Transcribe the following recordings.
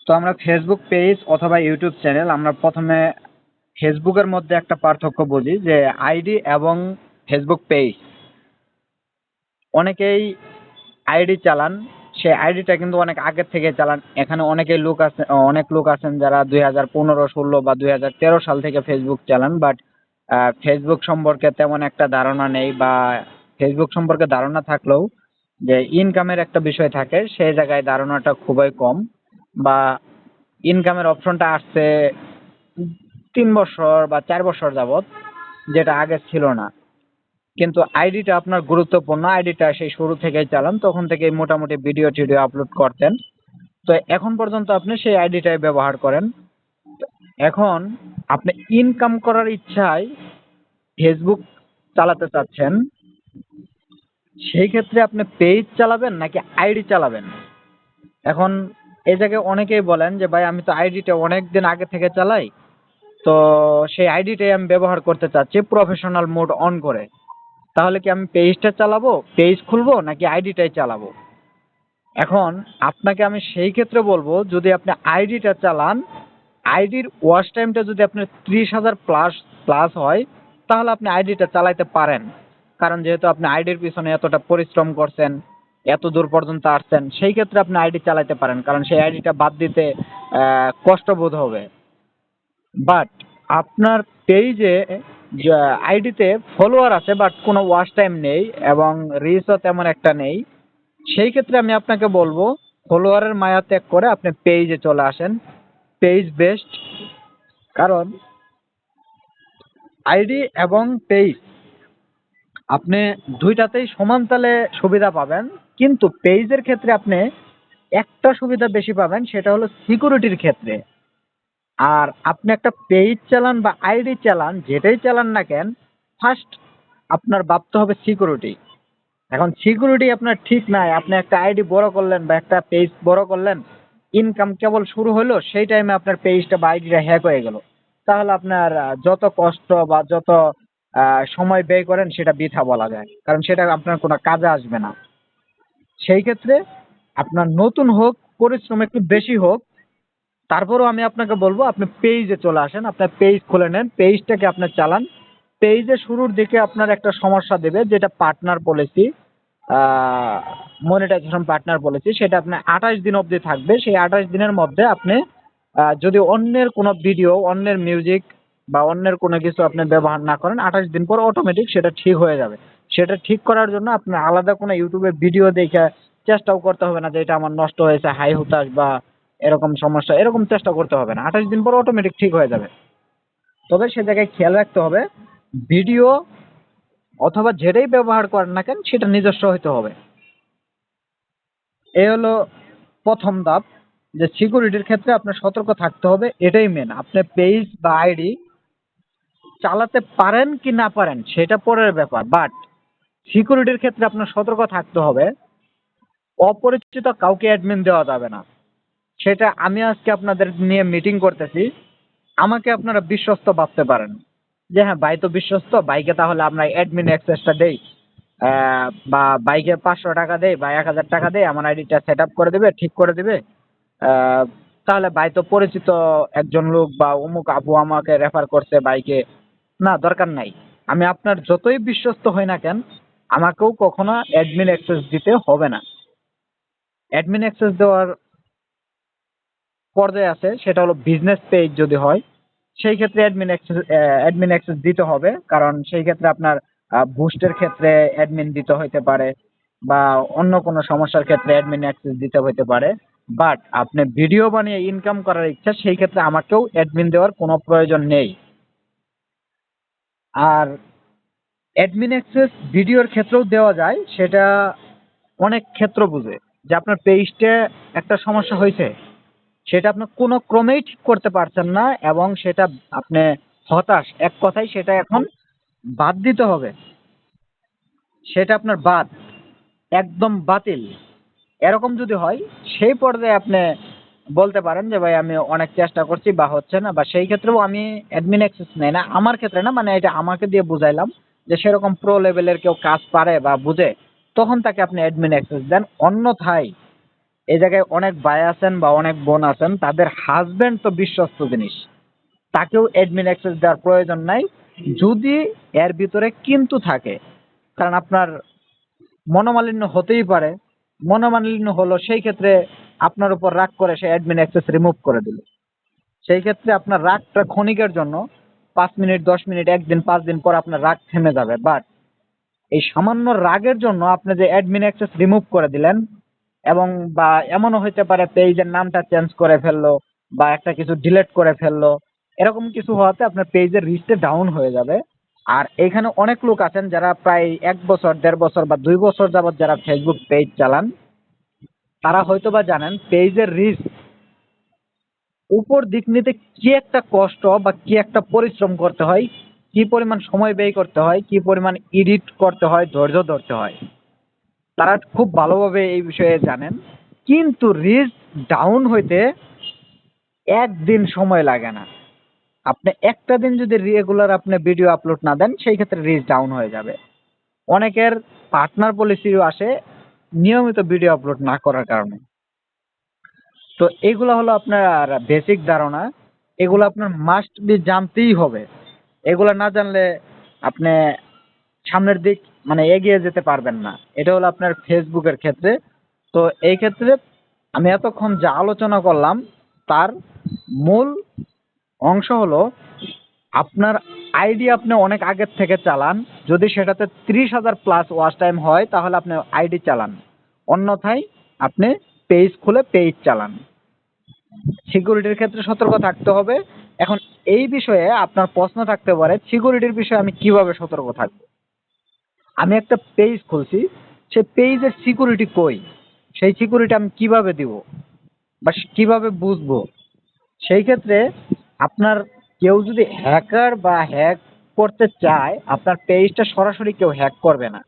তো আমরা Facebook page অথবা ইউটিউব চ্যানেল আমরা প্রথমে ফেসবুকের মধ্যে একটা পার্থক্য বুঝি যে আইডি এবং ফেসবুক পেজ। অনেকেই আইডি চালান, সেই আইডিটা কিন্তু অনেক আগের থেকে চালান। এখানে অনেক লোক আছেন যারা 2015-16 বা 2013 সাল থেকে ফেসবুক চালান, বাট ফেসবুক সম্পর্কে তেমন একটা ধারণা নেই, বা ফেসবুক সম্পর্কে ধারণা থাকলেও যে ইনকামের একটা বিষয় থাকে সেই জায়গায় ধারণাটা খুবই কম, বা ইনকামের অপশনটা আসছে 3 বছর বা 4 বছর যাবত, যেটা আগে ছিল না। কিন্তু আইডিটা আপনার গুরুত্বপূর্ণ, আইডিটা সেই শুরু থেকেই চালান, তখন থেকেই মোটামুটি ভিডিও টিডিও আপলোড করতেন, তো এখন পর্যন্ত আপনি সেই আইডিটাই ব্যবহার করেন। এখন আপনি ইনকাম করার ইচ্ছায় ফেসবুক চালাতে চাচ্ছেন, সেই ক্ষেত্রে আপনি পেজ চালাবেন নাকি আইডি চালাবেন? এখন এই জায়গায় অনেকেই বলেন যে ভাই আমি তো আইডিটা অনেকদিন আগে থেকে চালাই, তো সেই আইডিটাই আমি ব্যবহার করতে চাচ্ছি প্রফেশনাল মোড অন করে, তাহলে কি আমি পেজটা চালাবো, পেজ খুলবো নাকি আইডিটাই চালাবো? এখন আপনাকে আমি সেই ক্ষেত্রে বলবো, যদি আপনি আইডিটা চালান, আইডির ওয়াচ টাইমটা যদি আপনার 30,000 প্লাস প্লাস হয়, তাহলে আপনি আইডিটা চালাইতে পারেন। কারণ যেহেতু আপনি আইডির পিছনে এতটা পরিশ্রম করছেন, এত দূর পর্যন্ত আসছেন, সেই ক্ষেত্রে আপনি আইডি চালাইতে পারেন, কারণ সেই আইডিটা বাদ দিতে কষ্ট বোধ হবে। বাট আপনার পেজে আইডিতে ফলোয়ার আছে বাট কোনো ওয়াচ টাইম নেই এবং রিচও তেমন একটা নেই, সেই ক্ষেত্রে আমি আপনাকে বলবো ফলোয়ারের মায়া ত্যাগ করে আপনি পেজে চলে আসেন, পেজ বেস্ট। কারণ আইডি এবং পেজ আপনি দুইটাতেই সমান তালে সুবিধা পাবেন, কিন্তু পেজের ক্ষেত্রে আপনি একটা সুবিধা বেশি পাবেন, সেটা হলো সিকিউরিটির ক্ষেত্রে। আর আপনি একটা পেজ চালান বা আইডি চালান, যেটাই চালান না কেন, ফার্স্ট আপনার ভাবতে হবে সিকিউরিটি। এখন সিকিউরিটি আপনার ঠিক নাই, আপনি একটা আইডি বড় করলেন বা একটা পেজ বড় করলেন, ইনকাম কেবল শুরু হলো, সেই টাইমে আপনার পেজটা বা আইডিটা হ্যাক হয়ে গেল, তাহলে আপনার যত কষ্ট বা যত সময় ব্যয় করেন সেটা বৃথা বলা যায়, কারণ সেটা আপনার কোনো কাজে আসবে না। সেই ক্ষেত্রে আপনার নতুন হোক, পরিশ্রম একটু বেশি হোক, তারপরেও আমি আপনাকে বলবো আপনি পেজে চলে আসেন, আপনার পেজ খুলে নেন, পেজটাকে আপনি চালান। পেজে শুরুর দিকে আপনার একটা সমস্যা দেবে, যেটা partner policy, monetisation partner policy, সেটা আপনার 28 দিন অবধি থাকবে। সেই 28 দিনের মধ্যে আপনি যদি অন্যের কোনো ভিডিও, অন্যের মিউজিক বা অন্যের কোনো কিছু আপনি ব্যবহার না করেন, 28 দিন পর অটোমেটিক সেটা ঠিক হয়ে যাবে। সেটা ঠিক করার জন্য আপনার আলাদা কোনো ইউটিউবে ভিডিও দেখে চেষ্টাও করতে হবে না যে এটা আমার নষ্ট হয়েছে, হাই হুতাশ বা এরকম সমস্যা, এরকম চেষ্টা করতে হবে না, 28 দিন পর অটোমেটিক ঠিক হয়ে যাবে। তবে সে জায়গায় খেয়াল রাখতে হবে, ভিডিও অথবা যেটাই ব্যবহার করেন না কেন সেটা নিজস্ব হইতে হবে। এই হলো প্রথম ধাপ, যে সিকিউরিটির ক্ষেত্রে আপনার সতর্ক থাকতে হবে, এটাই মেন। আপনি পেজ বা আইডি চালাতে পারেন কি না পারেন সেটা পরের ব্যাপার, বাট সিকিউরিটির ক্ষেত্রে আপনার সতর্ক থাকতে হবে। অপরিচিত কাউকে অ্যাডমিন দেওয়া যাবে না। সেটা আমি আজকে আপনাদের নিয়ে মিটিং করতেছি, আমাকে আপনারা বিশ্বস্ত ভাবতে পারেন যে হ্যাঁ ভাই তো বিশ্বস্ত, বাইকে তাহলে আমরা অ্যাডমিন অ্যাক্সেসটা দেই, বা বাইকে 500 টাকা দেয় বা 1000 টাকা দেয়, আমার আইডিটা সেট আপ করে দেবে, ঠিক করে দেবে, আহ, তাহলে ভাই তো পরিচিত একজন লোক বা অমুক আপু আমাকে রেফার করছে বাইকে, না দরকার নাই। আমি আপনার যতই বিশ্বস্ত হই না কেন, আমাকেও কখনো অ্যাডমিন অ্যাক্সেস দিতে হবে না। অ্যাডমিন অ্যাক্সেস দেওয়ার পর্যায়ে আছে, সেটা হলো বিজনেস পেজ যদি হয়, সেই ক্ষেত্রে অ্যাডমিন অ্যাক্সেস দিতে হবে, কারণ সেই ক্ষেত্রে আপনার বুস্টের ক্ষেত্রে অ্যাডমিন দিতে হইতে পারে, বা অন্য কোনো সমস্যার ক্ষেত্রে অ্যাডমিন অ্যাক্সেস দিতে হইতে পারে। বাট আপনি ভিডিও বানিয়ে ইনকাম করার ইচ্ছা, সেই ক্ষেত্রে আমাকেও অ্যাডমিন দেওয়ার কোনো প্রয়োজন নেই। আর অ্যাডমিন অ্যাক্সেস ভিডিওর ক্ষেত্রেও দেওয়া যায়, সেটা অনেক ক্ষেত্র বুঝে, যে আপনার পেজটা একটা সমস্যা হয়েছে, সেটা আপনি কোনো ক্রমেই ঠিক করতে পারছেন না, এবং সেটা আপনি হতাশ, এক কথায় সেটা এখন বাদ দিতে হবে, সেটা আপনার বাদ, একদম বাতিল, এরকম যদি হয়, সেই পর্যায়ে আপনি বলতে পারেন যে ভাই আমি অনেক চেষ্টা করছি বা হচ্ছে না, বা সেই ক্ষেত্রেও আমি অ্যাডমিন অ্যাক্সেস নেই না, আমার ক্ষেত্রে না, মানে এটা আমাকে দিয়ে বুঝাইলাম যে সেরকম প্রো লেভেলের কেউ কাজ পারে বা বুঝে, তখন তাকে আপনি অ্যাডমিন অ্যাক্সেস দেন। অন্যথায় এই জায়গায় অনেক ভাই আছেন বা অনেক বোন আছেন, তাদের হাজবেন্ড তো বিশ্বস্ত জিনিস, তাকেও অ্যাডমিন অ্যাক্সেস দেওয়ার প্রয়োজন নাই যদি এর ভিতরে কিন্তু থাকে। কারণ আপনার মনোমালিন্য হতেই পারে, মনোমালিন্য হলো সেই ক্ষেত্রে আপনার উপর রাগ করে সে অ্যাডমিন অ্যাক্সেস রিমুভ করে দিল, সেই ক্ষেত্রে আপনার রাগটা ক্ষণিকের জন্য, 5 মিনিট 10 মিনিট, একদিন 5 দিন পর আপনার রাগ থেমে যাবে। বাট এই সামান্য রাগের জন্য আপনি যে অ্যাডমিন অ্যাক্সেস রিমুভ করে দিলেন, এবং বা এমনও হইতে পারে পেজের নামটা চেঞ্জ করে ফেললো বা একটা কিছু ডিলিট করে ফেললো, এরকম কিছু হওয়াতে আপনার পেজের রিচটা ডাউন হয়ে যাবে। আর এখানে অনেক লোক আছেন যারা প্রায় 1 বছর 1.5 বছর বা 2 বছর যাবত যারা ফেসবুক পেজ চালান, তারা হয়তো বা জানেন পেজের রিচ উপর দিক নিতে কি একটা কষ্ট বা কি একটা পরিশ্রম করতে হয়, কি পরিমাণ সময় ব্যয় করতে হয়, কি পরিমাণ এডিট করতে হয়, ধৈর্য ধরতে হয়, তারা খুব ভালোভাবে এই বিষয়ে জানেন। কিন্তু রিচ ডাউন হইতে একদিন সময় লাগে না। আপনি একটা দিন যদি রেগুলার আপনি ভিডিও আপলোড না দেন, সেই ক্ষেত্রে রিচ ডাউন হয়ে যাবে। অনেকের পার্টনার পলিসিও আসে নিয়মিত ভিডিও আপলোড না করার কারণে। তো এগুলো হলো আপনার বেসিক ধারণা, এগুলো আপনার মাস্ট বি জানতেই হবে। এগুলো না জানলে আপনি সামনের দিক মানে এগিয়ে যেতে পারবেন না। এটা হলো আপনার ফেসবুকের ক্ষেত্রে। তো এই ক্ষেত্রে আমি এতক্ষণ যা আলোচনা করলাম তার মূল অংশ হলো, আপনার আইডি আপনি অনেক আগের থেকে চালান, যদি সেটাতে 30,000 প্লাস ওয়াচ টাইম হয় তাহলে আপনি আইডি চালান, অন্যথায় আপনি পেজ খুলে পেজ চালান। সিকিউরিটির ক্ষেত্রে সতর্ক থাকতে হবে। এখন এই বিষয়ে আপনার প্রশ্ন থাকতে পারে, সিকিউরিটির বিষয়ে আমি কিভাবে সতর্ক থাকবো? আমি একটা পেজ খুলছি, সেই পেজের সিকিউরিটি কই, সেই সিকিউরিটি আমি কিভাবে দিব বা কিভাবে বুঝবো? সেই ক্ষেত্রে আপনার কেউ যদি হ্যাকার বা হ্যাক করতে চায়, আপনার পেজটা সরাসরি কেউ হ্যাক করবে না।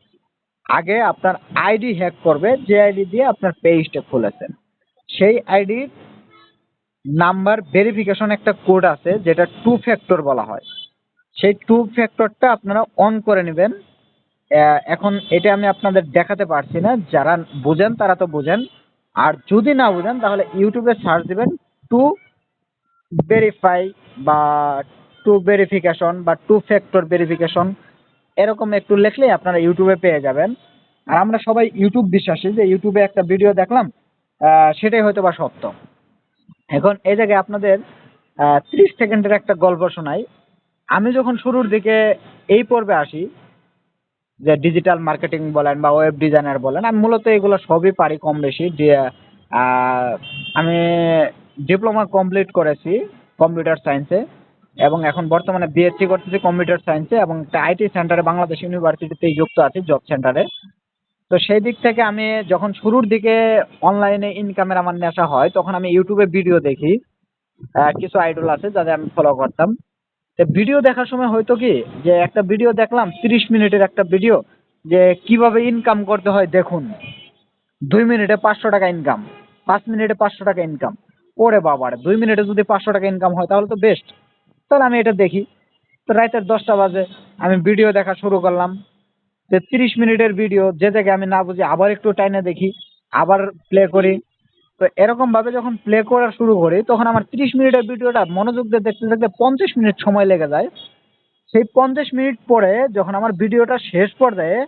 আগে আপনার আইডি হ্যাক করবে, যে আইডি দিয়ে আপনার পেজটা খুলেছেন। সেই আইডির নাম্বার ভেরিফিকেশন একটা কোড আছে যেটা 2 ফ্যাক্টর বলা হয়, সেই 2 ফ্যাক্টরটা আপনারা অন করে নেবেন। এখন এটা আমি আপনাদের দেখাতে পারছি না, যারা বুঝেন তারা তো বুঝেন, আর যদি না বুঝেন তাহলে ইউটিউবে সার্চ দিবেন টু ভেরিফাই বা টু ভেরিফিকেশন বা 2 ফ্যাক্টর ভেরিফিকেশন, এরকম একটু লিখলেই আপনারা ইউটিউবে পেয়ে যাবেন। আর আমরা সবাই ইউটিউব বিশ্বাসী, যে ইউটিউবে একটা ভিডিও দেখলাম সেটাই হয়তো বা সত্য। এখন এই জায়গায় আপনাদের 30 সেকেন্ডের একটা গল্প শোনাই। আমি যখন শুরুর দিকে এই পর্বে আসি, যে ডিজিটাল মার্কেটিং বলেন বা ওয়েব ডিজাইনার বলেন, আমি মূলত এগুলো সবই পারি কম বেশি। আমি ডিপ্লোমা কমপ্লিট করেছি কম্পিউটার সায়েন্সে, এবং এখন বর্তমানে বিএসসি করতেছি কম্পিউটার সায়েন্সে, এবং একটা আইটি সেন্টারে বাংলাদেশ ইউনিভার্সিটিতে যুক্ত আছি, জব সেন্টারে। তো সেই দিক থেকে আমি যখন শুরুর দিকে অনলাইনে ইনকামের আমার নেশা হয়, তখন আমি ইউটিউবে ভিডিও দেখি। কিছু আইডল আছে যাদের আমি ফলো করতাম। তো ভিডিও দেখার সময় হয়তো কি, যে একটা ভিডিও দেখলাম 30 মিনিটের একটা ভিডিও, যে কিভাবে ইনকাম করতে হয় দেখুন, 2 মিনিটে 500 টাকা ইনকাম, 5 মিনিটে 500 টাকা ইনকাম। ওরে বাবারে, 2 মিনিটে যদি 500 টাকা ইনকাম হয় তাহলে তো বেস্ট, তাহলে আমি এটা দেখি। তো রাতের 10টা বাজে আমি ভিডিও দেখা শুরু করলাম। যে 30 মিনিটের ভিডিও, যে জায়গায় আমি না বুঝি আবার একটু টাইনে দেখি, আবার প্লে করি। তো এরকম ভাবে যখন প্লে করা শুরু করি, তখন আমার 30 মিনিটের ভিডিওটা মনোযোগ দিয়ে দেখতে দেখতে 50 মিনিট সময় লেগে যায়। সেই 50 মিনিট পরে যখন আমার ভিডিওটা শেষ পর্যায়ে,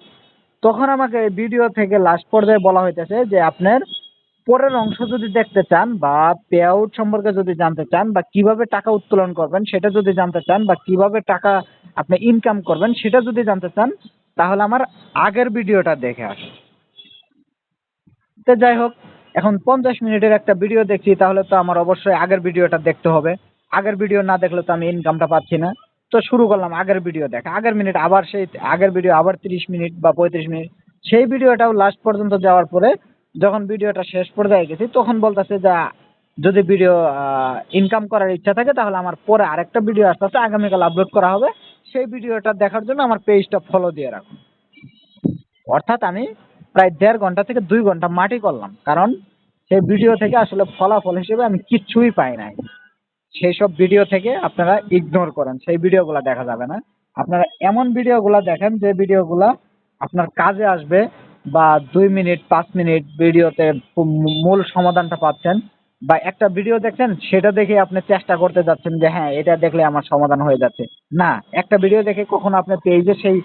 তখন আমাকে ভিডিও থেকে লাস্ট পর্যায়ে বলা হইতেছে যে আপনার পরের অংশ যদি দেখতে চান বা পে আউট সম্পর্কে যদি জানতে চান বা কিভাবে টাকা উত্তোলন করবেন সেটা যদি জানতে চান বা কিভাবে টাকা আপনি ইনকাম করবেন সেটা যদি জানতে চান, তাহলে আমার আগের ভিডিওটা দেখে আসুন। তো যাই হোক, এখন 50 মিনিটের একটা ভিডিও দেখছি, তাহলে তো আমার অবশ্যই আগের ভিডিওটা দেখতে হবে। আগের ভিডিও না দেখলে তো আমি ইনকামটা পাচ্ছি না। তো শুরু করলাম আগের ভিডিও দেখা, আগের মিনিট আবার সেই আগের ভিডিও আবার 30 মিনিট বা 35 মিনিট, সেই ভিডিওটাও লাস্ট পর্যন্ত যাওয়ার পরে যখন ভিডিওটা শেষ পর্যায়ে গেছি, তখন বলতেছে যে যদি ভিডিও ইনকাম করার ইচ্ছা থাকে তাহলে আমার পরে আরেকটা ভিডিও আসতেছে, আগামীকাল আপলোড করা হবে, সেই ভিডিওটা দেখার জন্য আমার পেজটা ফলো দিয়ে রাখুন। অর্থাৎ আমি প্রায় 1.5 ঘন্টা থেকে 2 ঘন্টা মাটি করলাম, কারণ সেই ভিডিও থেকে আসলে ফলাফল হিসেবে আমি কিচ্ছুই পাই নাই। সেই সব ভিডিও থেকে আপনারা ইগনোর করেন, সেই ভিডিওগুলো দেখা যাবে না। আপনারা এমন ভিডিওগুলো দেখেন যে ভিডিওগুলো আপনার কাজে আসবে, বা 2 মিনিট 5 মিনিট ভিডিওতে মূল সমাধানটা পাচ্ছেন, বা একটা ভিডিও দেখছেন সেটা দেখে আপনি চেষ্টা করতে যাচ্ছেন যে হ্যাঁ এটা দেখলে আমার সমাধান হয়ে যাচ্ছে। না, একটা ভিডিও দেখে কখনো আপনি পেজে সেই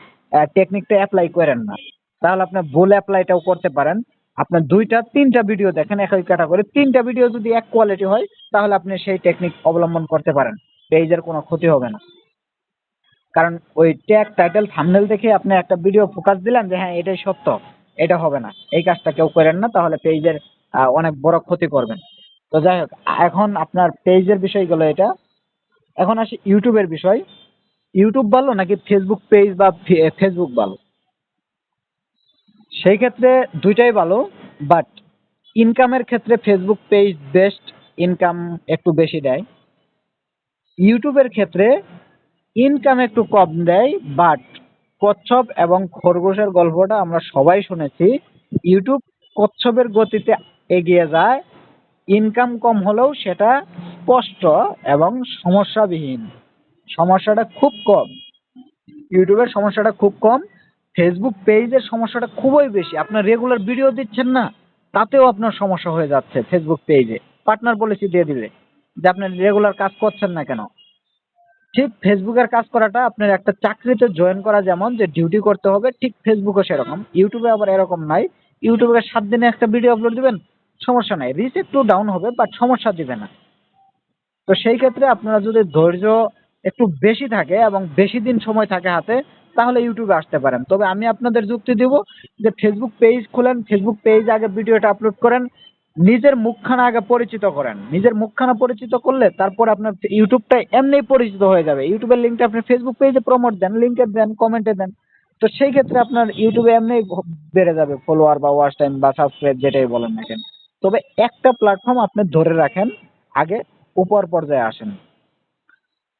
টেকনিকটা অ্যাপ্লাই করেন না। তাহলে আপনি ভুল অ্যাপ্লাইটাও করতে পারেন। আপনার 2টা 3টা ভিডিও দেখেন একই ক্যাটাগরি, 3টা ভিডিও যদি এক কোয়ালিটি হয় তাহলে আপনি সেই টেকনিক অবলম্বন করতে পারেন, পেজের কোনো ক্ষতি হবে না। কারণ ওই ট্যাগ টাইটেল থাম্বনেল দেখে আপনি একটা ভিডিও ফোকাস দিলেন যে হ্যাঁ এটাই সত্য, এটা হবে না। এই কাজটা কেউ করেন না, তাহলে পেজের অনেক বড় ক্ষতি করবেন। তো যাই হোক, এখন আপনার পেজের বিষয় গেলো এটা। এখন আসি ইউটিউবের বিষয়। ইউটিউব ভালো নাকি ফেসবুক পেজ বা ফেসবুক ভালো? সেই ক্ষেত্রে দুইটাই ভালো, বাট ইনকামের ক্ষেত্রে ফেসবুক পেজ বেস্ট, ইনকাম একটু বেশি দেয়। ইউটিউবের ক্ষেত্রে ইনকাম একটু কম দেয়, বাট কচ্ছপ এবং খরগোশের গল্পটা আমরা সবাই শুনেছি। ইউটিউব কচ্ছপের গতিতে এগিয়ে যায়, ইনকাম কম হলেও সেটা স্পষ্ট এবং সমস্যাবিহীন। সমস্যাটা খুব কম, ইউটিউবের সমস্যাটা খুব কম। ফেসবুক পেজের সমস্যাটা খুবই বেশি। আপনার রেগুলার ভিডিও দিচ্ছেন না, তাতেও আপনার সমস্যা হয়ে যাচ্ছে। ফেসবুক পেজে পার্টনার পলিসি দিয়ে দিলে যে আপনি রেগুলার কাজ করছেন না কেন। ঠিক ফেসবুকের কাজ করাটা আপনার একটা চাকরিতে জয়েন করা যেমন যে ডিউটি করতে হবে, ঠিক ফেসবুকও সেরকম। ইউটিউবে আবার এরকম নাই। ইউটিউবে 7 দিনে একটা ভিডিও আপলোড দিবেন, সমস্যা নাই, রিচ একটু ডাউন হবে বাট সমস্যা দিবে না। তো সেই ক্ষেত্রে আপনারা যদি ধৈর্য একটু বেশি থাকে এবং বেশি দিন সময় থাকে হাতে, তাহলে ইউটিউবে আসতে পারেন। তবে আমি আপনাদের যুক্তি দিব যে ফেসবুক পেজ খুলেন, ফেসবুক পেজ আগে ভিডিওটা আপলোড করেন, নিজের মুখখানা আগে পরিচিত করেন। নিজের মুখখানা পরিচিত করলে তারপর আপনার ইউটিউবটা এমনিই পরিচিত হয়ে যাবে। ইউটিউবের লিঙ্কটা আপনি ফেসবুক পেজে প্রমোট দেন, লিঙ্কে দেন, কমেন্টে দেন। তো সেই ক্ষেত্রে আপনার ইউটিউবে এমনি বেড়ে যাবে ফলোয়ার বা ওয়াচ টাইম বা সাবস্ক্রাইব যেটাই বলেন না কেন। তবে একটা প্ল্যাটফর্ম আপনি ধরে রাখেন, আগে উপর পর্যায়ে আসেন।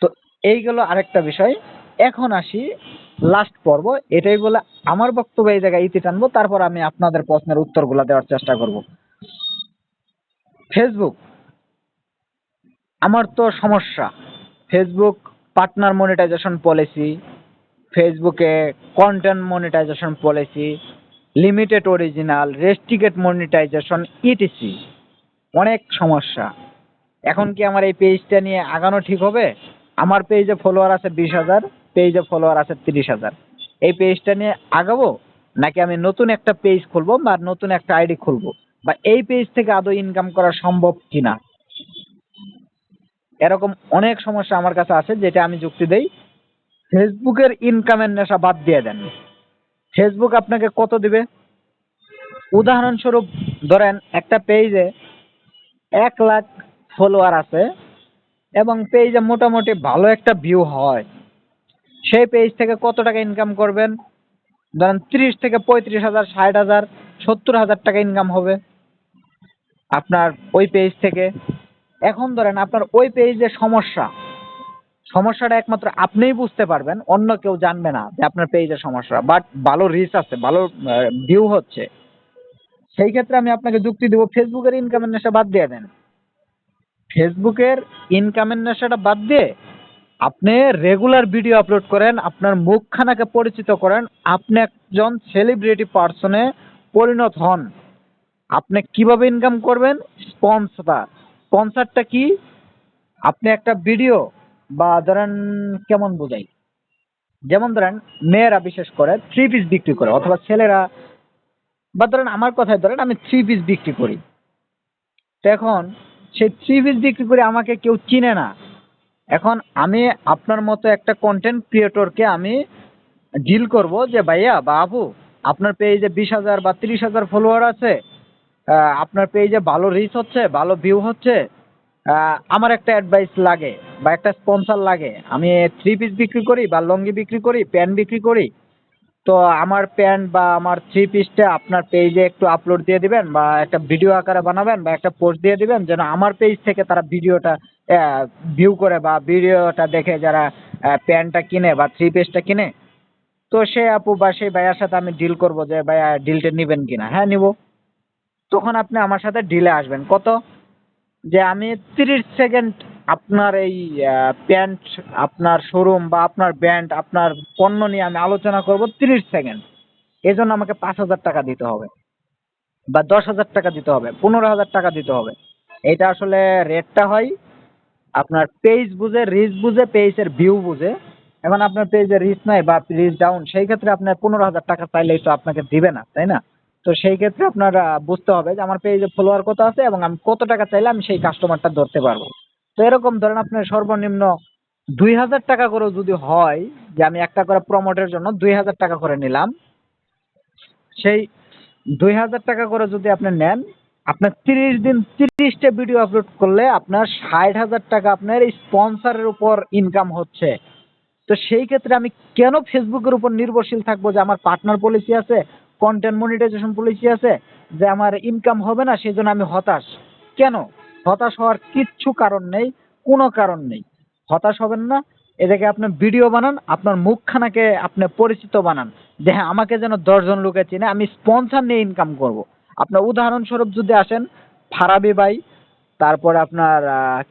তো এই গেল আরেকটা বিষয়। এখন আসি লাস্ট পর্ব, এটাই বলে আমার বক্তব্য এই জায়গায় ইতি টানবো, তারপর আমি আপনাদের প্রশ্নের উত্তরগুলো দেওয়ার চেষ্টা করব। ফেসবুক, আমার তো সমস্যা। ফেসবুক পার্টনার মনিটাইজেশন পলিসি, ফেসবুকে content monetisation policy, limited original, restricted monetisation, ETC, অনেক সমস্যা। এখন কি আমার এই পেজটা নিয়ে আগানো ঠিক হবে? আমার পেজে ফলোয়ার আছে 20,000, পেজে ফলোয়ার আছে 30,000। এই পেজটা নিয়ে আগাবো, নাকি আমি নতুন একটা পেজ খুলবো বা নতুন একটা আইডি খুলবো, বা এই পেজ থেকে আদৌ ইনকাম করা সম্ভব কিনা? এরকম অনেক সমস্যা আমার কাছে আছে, যেটা আমি যুক্তি দেই। ফেসবুকের ইনকামের নেশা বাদ দিয়ে দেন। ফেসবুক আপনাকে কত দিবে? উদাহরণস্বরূপ ধরেন একটা পেজে 1 লাখ ফলোয়ার আছে এবং পেজে মোটামুটি ভালো একটা ভিউ হয়, সেই পেজ থেকে কত টাকা ইনকাম করবেন? ধরেন 30 থেকে 35,000, 60,000, 70,000 টাকা ইনকাম হবে আপনার ওই পেজ থেকে। এখন ধরেন আপনার ওই পেজে সমস্যাটা একমাত্র আপনিই বুঝতে পারবেন, অন্য কেউ জানবে না যে আপনার পেজে সমস্যা, বাট ভালো রিচ আছে, ভালো ভিউ হচ্ছে। সেই ক্ষেত্রে আমি আপনাকে যুক্তি দেব, ফেসবুকের ইনকামের নেশা বাদ দিয়ে দেন। ফেসবুকের ইনকামের নেশাটা বাদ দিয়ে আপনি রেগুলার ভিডিও আপলোড করেন, আপনার মুখখানাকে পরিচিত করেন, আপনি একজন সেলিব্রিটি পার্সনে পরিণত হন। আপনি কিভাবে ইনকাম করবেন? স্পন্সরটা কি? আপনি একটা ভিডিও, বা ধরেন কেমন বোঝাই, যেমন ধরেন মেয়েরা বিশেষ করে 3 পিস বিক্রি করে, অথবা ছেলেরা, বা ধরেন আমার কথাই ধরেন আমি 3 পিস বিক্রি করি। তো এখন সেই 3 পিস বিক্রি করে আমাকে কেউ চিনে না। এখন আমি আপনার মতো একটা কন্টেন্ট ক্রিয়েটরকে আমি ডিল করব যে ভাইয়া বা আপু, আপনার পেজে 20,000 বা 30,000 ফলোয়ার আছে, আপনার পেজে ভালো রিচ হচ্ছে, ভালো ভিউ হচ্ছে, আমার একটা অ্যাডভাইস লাগে বা একটা স্পন্সর লাগে। আমি 3 পিস বিক্রি করি বা লঙ্গি বিক্রি করি, প্যান্ট বিক্রি করি। তো আমার প্যান্ট বা আমার 3 পিসটা আপনার পেজে একটু আপলোড দিয়ে দিবেন, বা একটা ভিডিও আকারে বানাবেন, বা একটা পোস্ট দিয়ে দিবেন, যেন আমার পেজ থেকে তারা ভিডিওটা ভিউ করে বা ভিডিওটা দেখে যারা প্যান্টটা কিনে বা 3 পিসটা কিনে। তো সে আপু বা সেই ভাইয়ার সাথে আমি ডিল করব যে ভাইয়া ডিলটা নিবেন কিনা। হ্যাঁ নিব। তখন আপনি আমার সাথে ডিলে আসবেন কত? যে আমি 30 সেকেন্ড আপনার এই প্যান্ট, আপনার শোরুম বা আপনার ব্র্যান্ড, আপনার পণ্য নিয়ে আমি আলোচনা করব 30 সেকেন্ড। এই জন্য আমাকে 5,000 টাকা দিতে হবে বা 10,000 টাকা দিতে হবে, 15,000 টাকা দিতে হবে। এটা আসলে রেটটা হয় আপনার পেজ বুঝে, রিচ বুঝে, পেজের ভিউ বুঝে। এখন আপনার পেজে রিচ নাই বা রিচ ডাউন, সেই ক্ষেত্রে আপনার 15,000 টাকা চাইলেই তো আপনাকে দিবে না, তাই না? তো সেই ক্ষেত্রে আপনার বুঝতে হবে যে আমার পেজে ফলোয়ার কত আছে এবং আমি কত টাকা চাইলে আমি সেই কাস্টমারটা ধরতে পারবো। তো এরকম ধরেন আপনার সর্বনিম্ন 2,000 টাকা করেও যদি হয়, যে আমি একটা করে প্রমোটের জন্য 2,000 টাকা করে নিলাম, সেই 2,000 টাকা করে যদি আপনি নেন, আপনার 30 দিন 30টা ভিডিও আপলোড করলে আপনার 60,000 টাকা আপনার স্পন্সরের উপর ইনকাম হচ্ছে। তো সেই ক্ষেত্রে আমি কেন ফেসবুকের উপর নির্ভরশীল থাকবো যে আমার পার্টনার পলিসি আছে, কন্টেন্ট মনিটাইজেশন পলিসি আছে, যে আমার ইনকাম হবে না সেই জন্য আমি হতাশ? কেন? হতাশ হওয়ার কিচ্ছু কারণ নেই, কোনো কারণ নেই। হতাশ হবেন না। এদিকে আপনি ভিডিও বানান, আপনার মুখখানাকে আপনি পরিচিত বানান, যে হ্যাঁ আমাকে যেন 10 জন লোকে চিনে, আমি স্পন্সর নিয়ে ইনকাম করব। আপনার উদাহরণস্বরূপ যদি আসেন, ফারাবি ভাই, তারপরে আপনার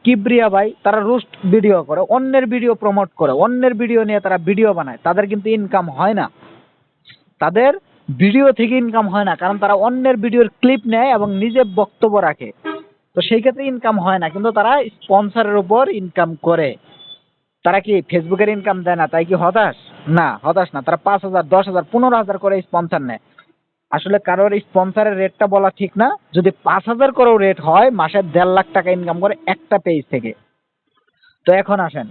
কিবরিয়া ভাই, তারা রোস্ট ভিডিও করে, অন্যের ভিডিও প্রমোট করে, অন্যের ভিডিও নিয়ে তারা ভিডিও বানায়, তাদের কিন্তু ইনকাম হয় না। তাদের ভিডিও থেকে ইনকাম হয় না, কারণ তারা অন্যের ভিডিওর ক্লিপ নেয় এবং নিজে বক্তব্য রাখে। তো সেই ক্ষেত্রে ইনকাম হয় না, কিন্তু তারা স্পন্সরের উপর ইনকাম করে। তারা কি ফেসবুকের ইনকাম দেয় না, তাই কি হতাশ? না, হতাশ না। তারা 5,000, 10,000, 15,000 করে স্পন্সর নেয়। আসলে কারোর স্পন্সরের রেটটা বলা ঠিক না। যদি 5,000 করেও রেট হয়, মাসে 1.5 লাখ টাকা ইনকাম করে একটা পেজ থেকে। তো এখন আসেন,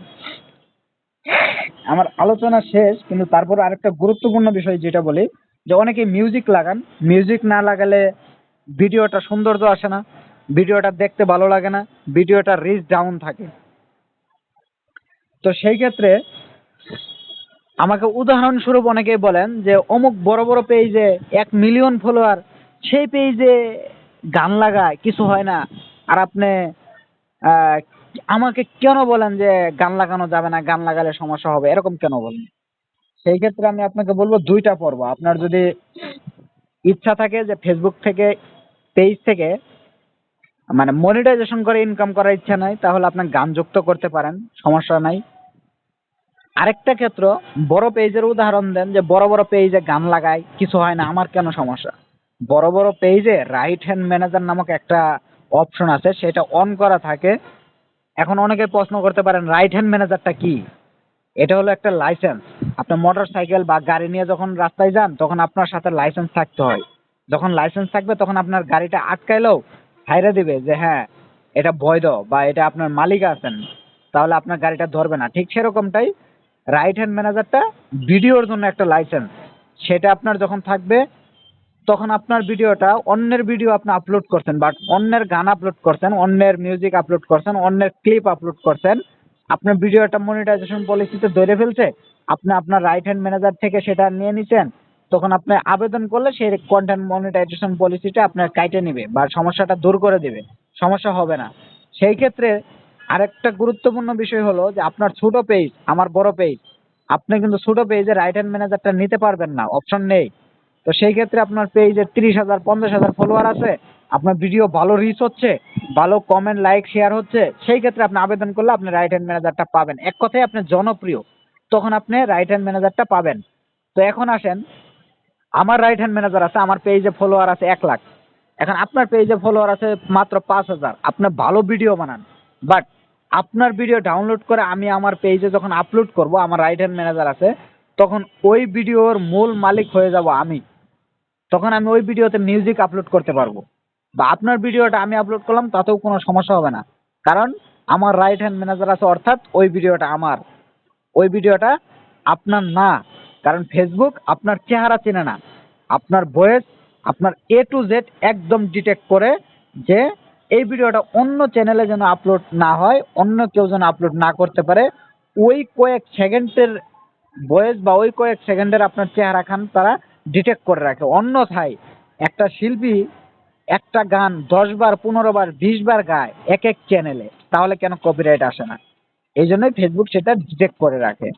আমার আলোচনা শেষ, কিন্তু তারপর আরেকটা গুরুত্বপূর্ণ বিষয় যেটা বলি, যে অনেকে মিউজিক লাগান, মিউজিক না লাগালে ভিডিওটা সৌন্দর্য আসে না, ভিডিওটা দেখতে ভালো লাগে না, ভিডিওটা রিচ ডাউন থাকে। তো সেই ক্ষেত্রে আমাকে উদাহরণস্বরূপ অনেকেই বলেন যে অমুক বড় বড় পেজে 1 মিলিয়ন ফলোয়ার, সেই পেজে গান লাগায়, কিছু হয় না। আর আপনি আহ, আমাকে কেন বলেন যে গান লাগানো যাবে না, গান লাগালে সমস্যা হবে, এরকম কেন বলেন? সেই ক্ষেত্রে আমি আপনাকে বলবো দুইটা পর্ব। আপনার যদি ইচ্ছা থাকে যে ফেসবুক থেকে, পেজ থেকে মানে মনিটাইজেশন করে ইনকাম করার ইচ্ছা নাই, তাহলে আপনার গান যুক্ত করতে পারেন, সমস্যা নাই। আরেকটা ক্ষেত্র, বড় পেজের উদাহরণ দেন, যে বড় বড় পেজে গান লাগায়, কিছু হয় না, আমার কেন সমস্যা? বড় বড় পেজে রাইট হ্যান্ড ম্যানেজার নামক একটা অপশন আছে, সেটা অন করা থাকে। এখন অনেকে প্রশ্ন করতে পারেন রাইট হ্যান্ড ম্যানেজারটা কি? এটা হলো একটা লাইসেন্স। আপনি মোটর সাইকেল বা গাড়ি নিয়ে যখন রাস্তায় যান, তখন আপনার সাথে লাইসেন্স থাকতে হয়। যখন লাইসেন্স থাকবে, তখন আপনার গাড়িটা আটকাইলেও হাইরে দিবে যে হ্যাঁ এটা বৈধ বা এটা আপনার মালিক আছেন, তাহলে আপনার গাড়িটা ধরবে না। ঠিক সেরকমটাই রাইট হ্যান্ড ম্যানেজারটা ভিডিওর জন্য একটা লাইসেন্স। সেটা আপনার যখন থাকবে, তখন আপনার ভিডিওটা, অন্যের ভিডিও আপনি আপলোড করছেন, বাট অন্যের গান আপলোড করছেন, অন্যের মিউজিক আপলোড করছেন, অন্যের ক্লিপ আপলোড করছেন, আপনার ভিডিওটা মনিটাইজেশন পলিসিতে ধরে ফেলছে, আপনি আপনার রাইট হ্যান্ড ম্যানেজার থেকে সেটা নিয়ে নিছেন, তখন আপনি আবেদন করলে সেই কন্টেন্ট মনিটাইজেশন পলিসিটা আপনার কাইটে নিবে বা সমস্যাটা দূর করে দিবে, সমস্যা হবে না। সেই ক্ষেত্রে আরেকটা গুরুত্বপূর্ণ বিষয় হলো যে আপনার ছোট পেজ, আমার বড় পেজ, আপনি কিন্তু ছোট পেজে রাইট হ্যান্ড ম্যানেজারটা নিতে পারবেন না, অপশন নেই। তো সেই ক্ষেত্রে আপনার পেজে 30,000, 50,000 ফলোয়ার আছে, আপনার ভিডিও ভালো রিচ হচ্ছে, ভালো কমেন্ট লাইক শেয়ার হচ্ছে, সেই ক্ষেত্রে আপনি আবেদন করলে আপনি রাইট হ্যান্ড ম্যানেজারটা পাবেন। এক কথায় আপনি জনপ্রিয়, তখন আপনি রাইট হ্যান্ড ম্যানেজারটা পাবেন। তো এখন আসেন, আমার রাইট হ্যান্ড ম্যানেজার আছে, আমার পেজে ফলোয়ার আছে 1 লাখ। এখন আপনার পেজে ফলোয়ার আছে মাত্র 5,000, আপনি ভালো ভিডিও বানান, বাট আপনার ভিডিও ডাউনলোড করে আমি আমার পেজে যখন আপলোড করব, আমার রাইট হ্যান্ড ম্যানেজার আছে, তখন ওই ভিডিওর মূল মালিক হয়ে যাব আমি। তখন আমি ওই ভিডিওতে মিউজিক আপলোড করতে পারবো, বা আপনার ভিডিওটা আমি আপলোড করলাম, তাতেও কোনো সমস্যা হবে না, কারণ আমার রাইট হ্যান্ড ম্যানেজার আছে, অর্থাৎ ওই ভিডিওটা আমার, ওই ভিডিওটা আপনার না। কারণ ফেসবুক আপনার চেহারা চেনে না, আপনার ভয়েস, আপনার A to Z একদম ডিটেক্ট করে যে এই ভিডিওটা অন্য চ্যানেলে যেন আপলোড না হয়, অন্য কেউ যেন আপলোড না করতে পারে। ওই কয়েক সেকেন্ডের ভয়েস বা ওই কয়েক সেকেন্ডের আপনার চেহারা খান তারা ডিটেক্ট করে রাখে। অন্যথায় একটা শিল্পী একটা গান 10 বার, 15 বার, 20 বার গায় এক এক চ্যানেলে, তাহলে কেন কপিরাইট আসে না? এই জন্যই ফেসবুক সেটা ডিটেক্ট করে রাখে।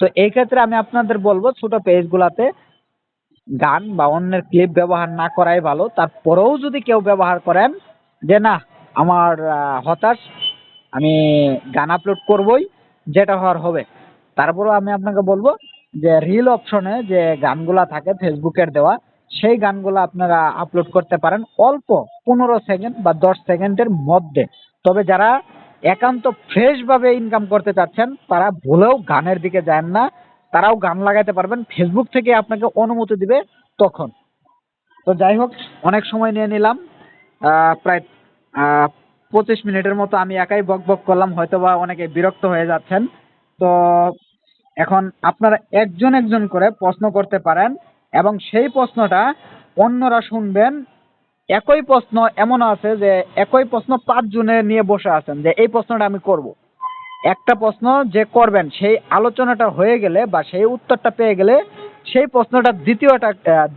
তো এই ক্ষেত্রে আমি আপনাদের বলবো ছোট পেজগুলাতে গান বা অন্যের ক্লিপ ব্যবহার না করাই ভালো। তারপরেও যদি কেউ ব্যবহার করেন যে না আমার হতাশ, আমি গান আপলোড করবই, যেটা হওয়ার হবে, তারপরেও আমি আপনাকে বলবো যে রিল অপশনে যে গানগুলা থাকে ফেসবুকের দেওয়া, সেই গানগুলো আপনারা আপলোড করতে পারেন অল্প 15 সেকেন্ড বা 10 সেকেন্ডের মধ্যে। তবে যারা একান্ত ফ্রেশ ভাবে ইনকাম করতে চাচ্ছেন তারা ভুলেও গানের দিকে যান না, তারাও গান লাগাতে পারবেন, ফেসবুক থেকে আপনাকে অনুমতি দিবে তখন। তো যাই হোক, অনেক সময় নিয়ে নিলাম, প্রায় 25 মিনিটের মতো আমি একাই বক বক করলাম, হয়তোবা অনেকে বিরক্ত হয়ে যাচ্ছেন। তো এখন আপনারা একজন একজন করে প্রশ্ন করতে পারেন এবং সেই প্রশ্নটা অন্যরা শুনবেন। একই প্রশ্ন এমন আছে যে একই প্রশ্ন 5 জনে নিয়ে বসে আছেন যে এই প্রশ্নটা আমি করব। একটা প্রশ্ন যে করবেন সেই আলোচনাটা হয়ে গেলে বা সেই উত্তরটা পেয়ে গেলে সেই প্রশ্নটা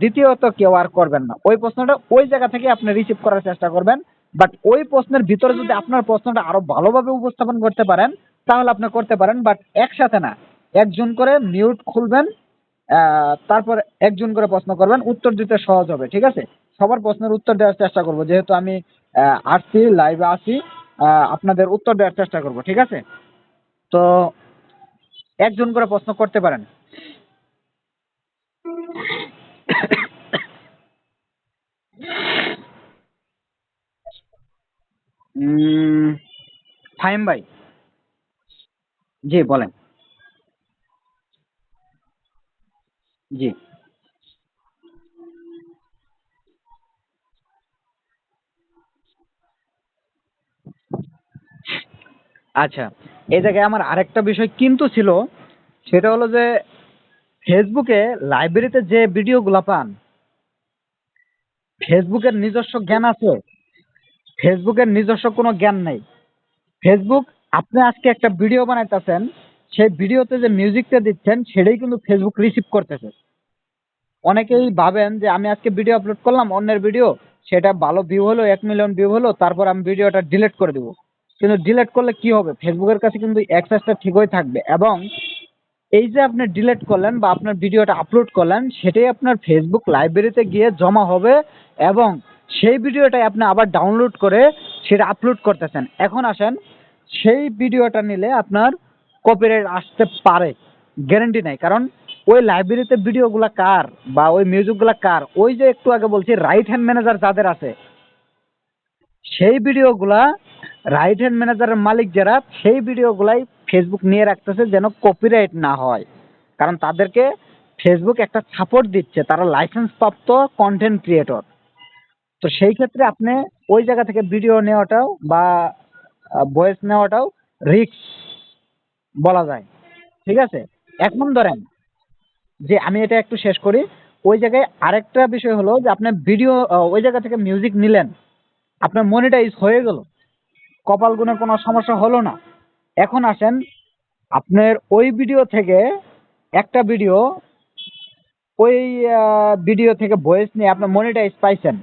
দ্বিতীয়ত কেউ আর করবেন না। ওই প্রশ্নটা ওই জায়গা থেকে আপনি রিসিভ করার চেষ্টা করবেন। বাট ওই প্রশ্নের ভিতরে যদি আপনার প্রশ্নটা আরো ভালোভাবে উপস্থাপন করতে পারেন তাহলে আপনি করতে পারেন, বাট একসাথে না। একজন করে মিউট খুলবেন, তারপর একজন করে প্রশ্ন করবেন, উত্তর দিতে সহজ হবে। ঠিক আছে, সবার প্রশ্নের উত্তর দেওয়ার চেষ্টা করব, যেহেতু আমি আসছি লাইভে আসি, আপনাদের উত্তর দেওয়ার চেষ্টা করব। ঠিক আছে, তো একজন করে প্রশ্ন করতে পারেন। ফাহিম ভাই, জি বলেন। জি, আচ্ছা, এই জায়গায় আমার আরেকটা বিষয় কিন্তু ছিল, সেটা হলো যে ফেসবুকে লাইব্রেরিতে যে ভিডিওগুলা পান, ফেসবুকের নিজস্ব জ্ঞান আছে? ফেসবুকের নিজস্ব কোনো জ্ঞান নেই। ফেসবুক, আপনি আজকে একটা ভিডিও বানাইতেছেন, সেই ভিডিওতে যে মিউজিকটা দিচ্ছেন সেটাই কিন্তু ফেসবুক রিসিভ করতেছে। অনেকেই ভাবেন যে আমি আজকে ভিডিও আপলোড করলাম অন্যের ভিডিও, সেটা ভালো ভিউ হলো, 1 মিলিয়ন ভিউ হলো, তারপর আমি ভিডিওটা ডিলিট করে দেবো। কিন্তু ডিলিট করলে কি হবে, ফেসবুকের কাছে কিন্তু অ্যাক্সেসটা ঠিকই থাকবে। এবং এই যে আপনি ডিলিট করলেন বা আপনার ভিডিওটা আপলোড করলেন, সেটাই আপনার ফেসবুক লাইব্রেরিতে গিয়ে জমা হবে এবং সেই ভিডিওটাই আপনি আবার ডাউনলোড করে সেটা আপলোড করতেছেন। এখন আসেন, সেই ভিডিওটা নিলে আপনার কপিরাইট আসতে পারে, গ্যারান্টি নাই। কারণ ওই লাইব্রেরিতে ভিডিওগুলা কার বা ওই মিউজিকগুলা কার, ওই যে একটু আগে বলছি রাইট হ্যান্ড ম্যানেজার যাদের আছে, সেই ভিডিওগুলা রাইট হ্যান্ড ম্যানেজারের মালিক যারা, সেই ভিডিওগুলাই ফেসবুক নিয়ে রাখতেছে যেন কপিরাইট না হয়। কারণ তাদেরকে ফেসবুক একটা সাপোর্ট দিচ্ছে, তারা লাইসেন্স প্রাপ্ত কন্টেন্ট ক্রিয়েটর। তো সেই ক্ষেত্রে আপনি ওই জায়গা থেকে ভিডিও নেওয়াটাও বা ভয়েস নেওয়াটাও রিস্ক বলা যায়। ঠিক আছে, এখন ধরেন যে আমি এটা একটু শেষ করি। ওই জায়গায় আরেকটা বিষয় হলো যে আপনার ভিডিও, ওই জায়গা থেকে মিউজিক নিলেন, আপনার মনিটাইজ হয়ে গেল, কপাল গুণে কোনো সমস্যা হলো না। এখন আসেন, আপনার ওই ভিডিও থেকে একটা ভিডিও, ওই ভিডিও থেকে ভয়েস নিয়ে আপনি মনিটাইজ পাইছেন,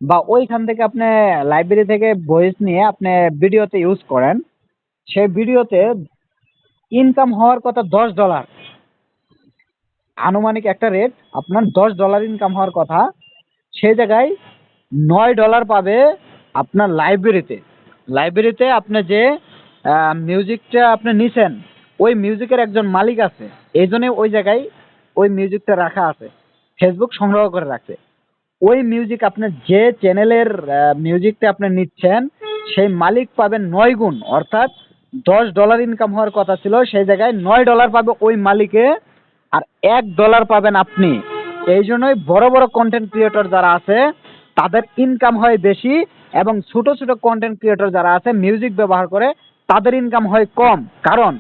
বা ওইখান থেকে আপনি লাইব্রেরি থেকে ভয়েস নিয়ে আপনি ভিডিওতে ইউজ করেন, সেই ভিডিওতে ইনকাম হওয়ার কথা $10, আনুমানিক একটা রেট, আপনার $10 ইনকাম হওয়ার কথা, সেই জায়গায় $9 পাবে আপনার লাইব্রেরিতে। লাইব্রেরিতে আপনি যে মিউজিকটা আপনি নিছেন, ওই মিউজিকের একজন মালিক আছে, এই জন্য ওই জায়গায় ওই মিউজিকটা রাখা আছে, ফেসবুক সংগ্রহ করে রাখছে। ওই মিউজিক আপনি যে চ্যানেলের মিউজিকটা আপনি নিচ্ছেন, সেই মালিক পাবেন 9 গুণ, অর্থাৎ $10 ইনকাম হওয়ার কথা ছিল, সেই জায়গায় $9 পাবে ওই মালিকে, আর $1 পাবেন আপনি। এই জন্যই বড় বড় কন্টেন্ট ক্রিয়েটর যারা আছে তাদের ইনকাম হয় বেশি, এবং ছোট ছোট কন্টেন্ট ক্রিয়েটর যারা আছে মিউজিক ব্যবহার করে তাদের ইনকাম হয় কম। কারণ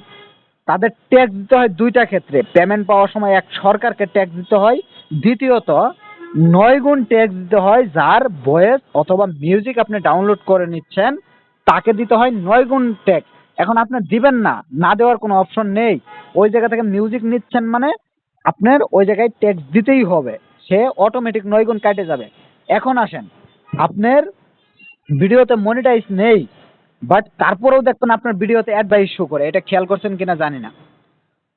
তাদের ট্যাক্স দিতে হয় দুইটা ক্ষেত্রে, পেমেন্ট পাওয়ার সময় এক সরকারকে ট্যাক্স দিতে হয়, দ্বিতীয়ত 9 গুণ ট্যাক্স দিতে হয় যার ভয়েস অথবা মিউজিক আপনি ডাউনলোড করে নিচ্ছেন, তাকে দিতে হয় 9 গুণ ট্যাক্স। এখন আপনি দিবেন না, না দেওয়ার কোনো অপশন নেই। ওই জায়গা থেকে মিউজিক নিচ্ছেন মানে আপনার ওই জায়গায় ট্যাক্স দিতেই হবে, সে অটোমেটিক 9 গুণ কাটে যাবে। এখন আসেন, আপনার ভিডিওতে মনিটাইজ নেই, বাট তারপরেও দেখবেন আপনার ভিডিওতে অ্যাড বা ইস্যু করে, এটা খেয়াল করছেন কিনা জানি না।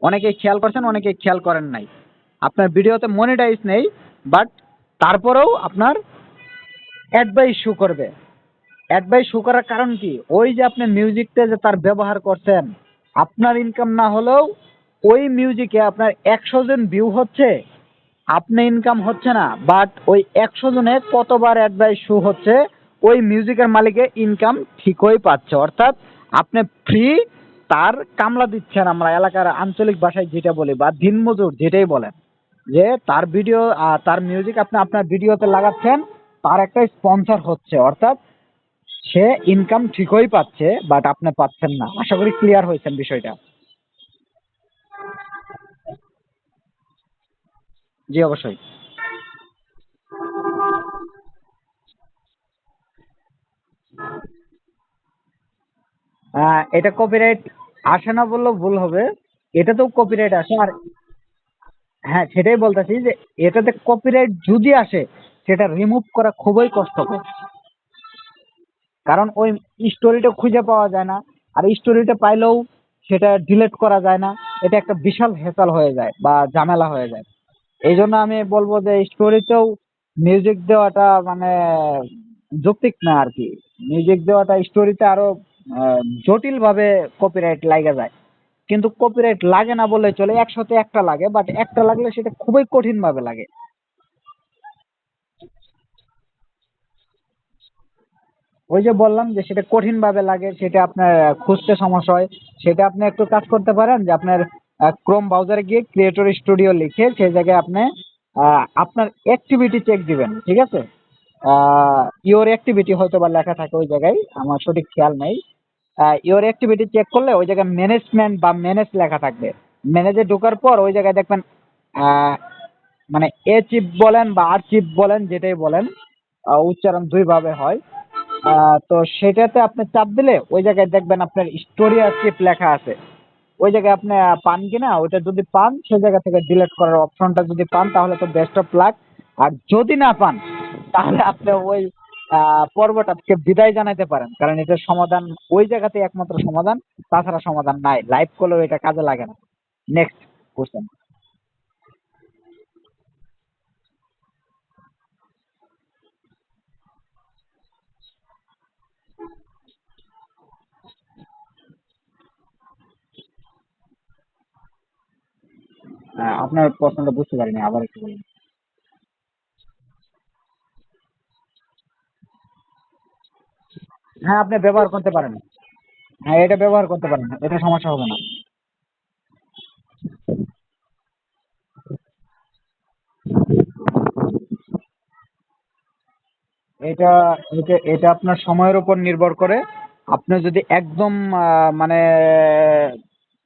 অনেকেই খেয়াল করছেন, অনেকেই খেয়াল করেন নাই। আপনার ভিডিওতে মনিটাইজ নেই, বাট তারপরেও আপনার অ্যাড বা ইস্যু করবে। অ্যাড বা ইস্যু করার কারণ কি, ওই যে আপনি মিউজিকটা যে তার ব্যবহার করছেন, আপনার ইনকাম না হলেও ওই মিউজিকে আপনার 100 জন ভিউ হচ্ছে, আপনি ইনকাম হচ্ছে না, বাট ওই 100 জনে কতবার অ্যাডভাইস শো হচ্ছে, ওই মিউজিকের মালিকের ইনকাম ঠিকই পাচ্ছে। অর্থাৎ আপনি ফ্রি তার কামলা দিচ্ছেন, আমরা এলাকার আঞ্চলিক ভাষায় যেটা বলি, বা দিনমজুর যেটাই বলেন, যে তার ভিডিও তার মিউজিক আপনি আপনার ভিডিওতে লাগাচ্ছেন, তার একটা স্পন্সর হচ্ছে, অর্থাৎ সে ইনকাম ঠিকই পাচ্ছে, বাট আপনি পাচ্ছেন না। আশা করি ক্লিয়ার হয়েছেন বিষয়টা। জি অবশ্যই। এটা কপিরাইট আসে না বললেও ভুল হবে, এটাতেও কপিরাইট আসে। আর হ্যাঁ, সেটাই বলতেছি যে এটাতে কপিরাইট যদি আসে, সেটা রিমুভ করা খুবই কষ্টকর, কারণ ওই স্টোরিটা খুঁজে পাওয়া যায় না, আর স্টোরিটা পাইলেও সেটা ডিলিট করা যায় না। এটা একটা বিশাল হেসাল হয়ে যায় বা ঝামেলা হয়ে যায়। এই জন্য আমি বলবো যে স্টোরিতেও মিউজিক দেওয়াটা মানে যৌক্তিক না আর কি। মিউজিক দেওয়াটা স্টোরিতে আরো জটিল ভাবে কপিরাইট লাগা যায়, কিন্তু কপিরাইট লাগে না বললে চলে, 100-তে একটা লাগে, বাট একটা লাগলে সেটা খুবই কঠিন ভাবে লাগে। ওই যে বললাম যে সেটা কঠিন ভাবে লাগে, সেটা আপনার খুঁজতে সমস্যা হয়। সেটা আপনি একটু কাজ করতে পারেন যে আপনার ক্রোম ব্রাউজারে গিয়ে ক্রিয়েটর স্টুডিও লিখে সেই জায়গায় আপনি আপনার অ্যাক্টিভিটি চেক দিবেন, ঠিক আছে? ইওর অ্যাক্টিভিটি হয়তো বা লেখা থাকে ওই জায়গায়, আমার সঠিক খেয়াল নেই। ইওর অ্যাক্টিভিটি চেক করলে ওই জায়গায় ম্যানেজমেন্ট বা ম্যানেজ লেখা থাকবে। ম্যানেজে ঢোকার পর ওই জায়গায় দেখবেন আহ, মানে এ চিপ বলেন বা আর চিপ বলেন যেটাই বলেন, উচ্চারণ দুই ভাবে হয়। তো সেটাতে আপনি চাপ দিলে ওই জায়গায় দেখবেন আপনার স্টোরি আর চিপ লেখা আছে। ওই জায়গায় আপনি পান কিনা, ওইটা যদি পান সেই জায়গা থেকে ডিলিট করার অপশনটা যদি পান তাহলে তো বেস্ট অফ লাক। আর যদি না পান তাহলে আপনি ওই পর্বটাকে বিদায় জানাতে পারেন, কারণ এটার সমাধান ওই জায়গাতে একমাত্র সমাধান, তাছাড়া সমাধান নাই, লাইভ করলেও এটা কাজে লাগে না। Next question. আপনার প্রশ্নটা বুঝতে পারিনি, আবার একটু বলুন। হ্যাঁ, আপনি ব্যবহার করতে পারেন। হ্যাঁ, এটা ব্যবহার করতে পারেন, এটা সমস্যা হবে না। এটা এটা আপনার সময়ের উপর নির্ভর করে। আপনি যদি একদম মানে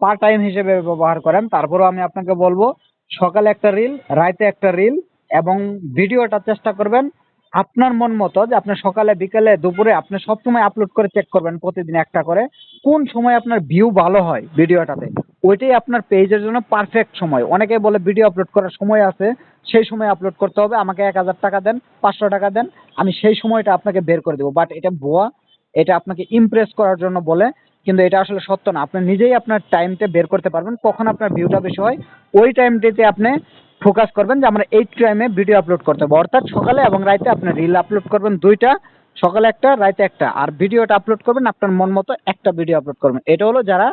পার্ট টাইম হিসেবে ব্যবহার করেন, তারপরেও আমি আপনাকে বলবো সকালে একটা রিল, রাতে একটা রিল, এবং ভিডিওটা চেষ্টা করবেন আপনার মন মতো, যে আপনি সকালে বিকেলে দুপুরে আপনি সবসময় আপলোড করে চেক করবেন প্রতিদিন একটা করে, কোন সময় আপনার ভিউ ভালো হয় ভিডিওটাতে, ওইটাই আপনার পেজের জন্য পারফেক্ট সময়। অনেকে বলে ভিডিও আপলোড করার সময় আছে, সেই সময় আপলোড করতে হবে, আমাকে 1000 টাকা দেন, 500 টাকা দেন, আমি সেই সময়টা আপনাকে বের করে দেবো। বাট এটা ভুয়া, এটা আপনাকে ইমপ্রেস করার জন্য বলে, কিন্তু এটা আসলে সত্য না। আপনি নিজেই আপনার টাইমটা বের করতে পারবেন কখন আপনার ভিউটা বেশি হয়, ওই টাইমটিতে আপনি ফোকাস করবেন যে আমরা এই টাইমে ভিডিও আপলোড করতে হবে। অর্থাৎ সকালে এবং রাতে আপনি রিল আপলোড করবেন দুইটা, সকালে একটা রাতে একটা, আর ভিডিওটা আপলোড করবেন আপনার মন মতো একটা ভিডিও আপলোড করবেন। এটা হলো যারা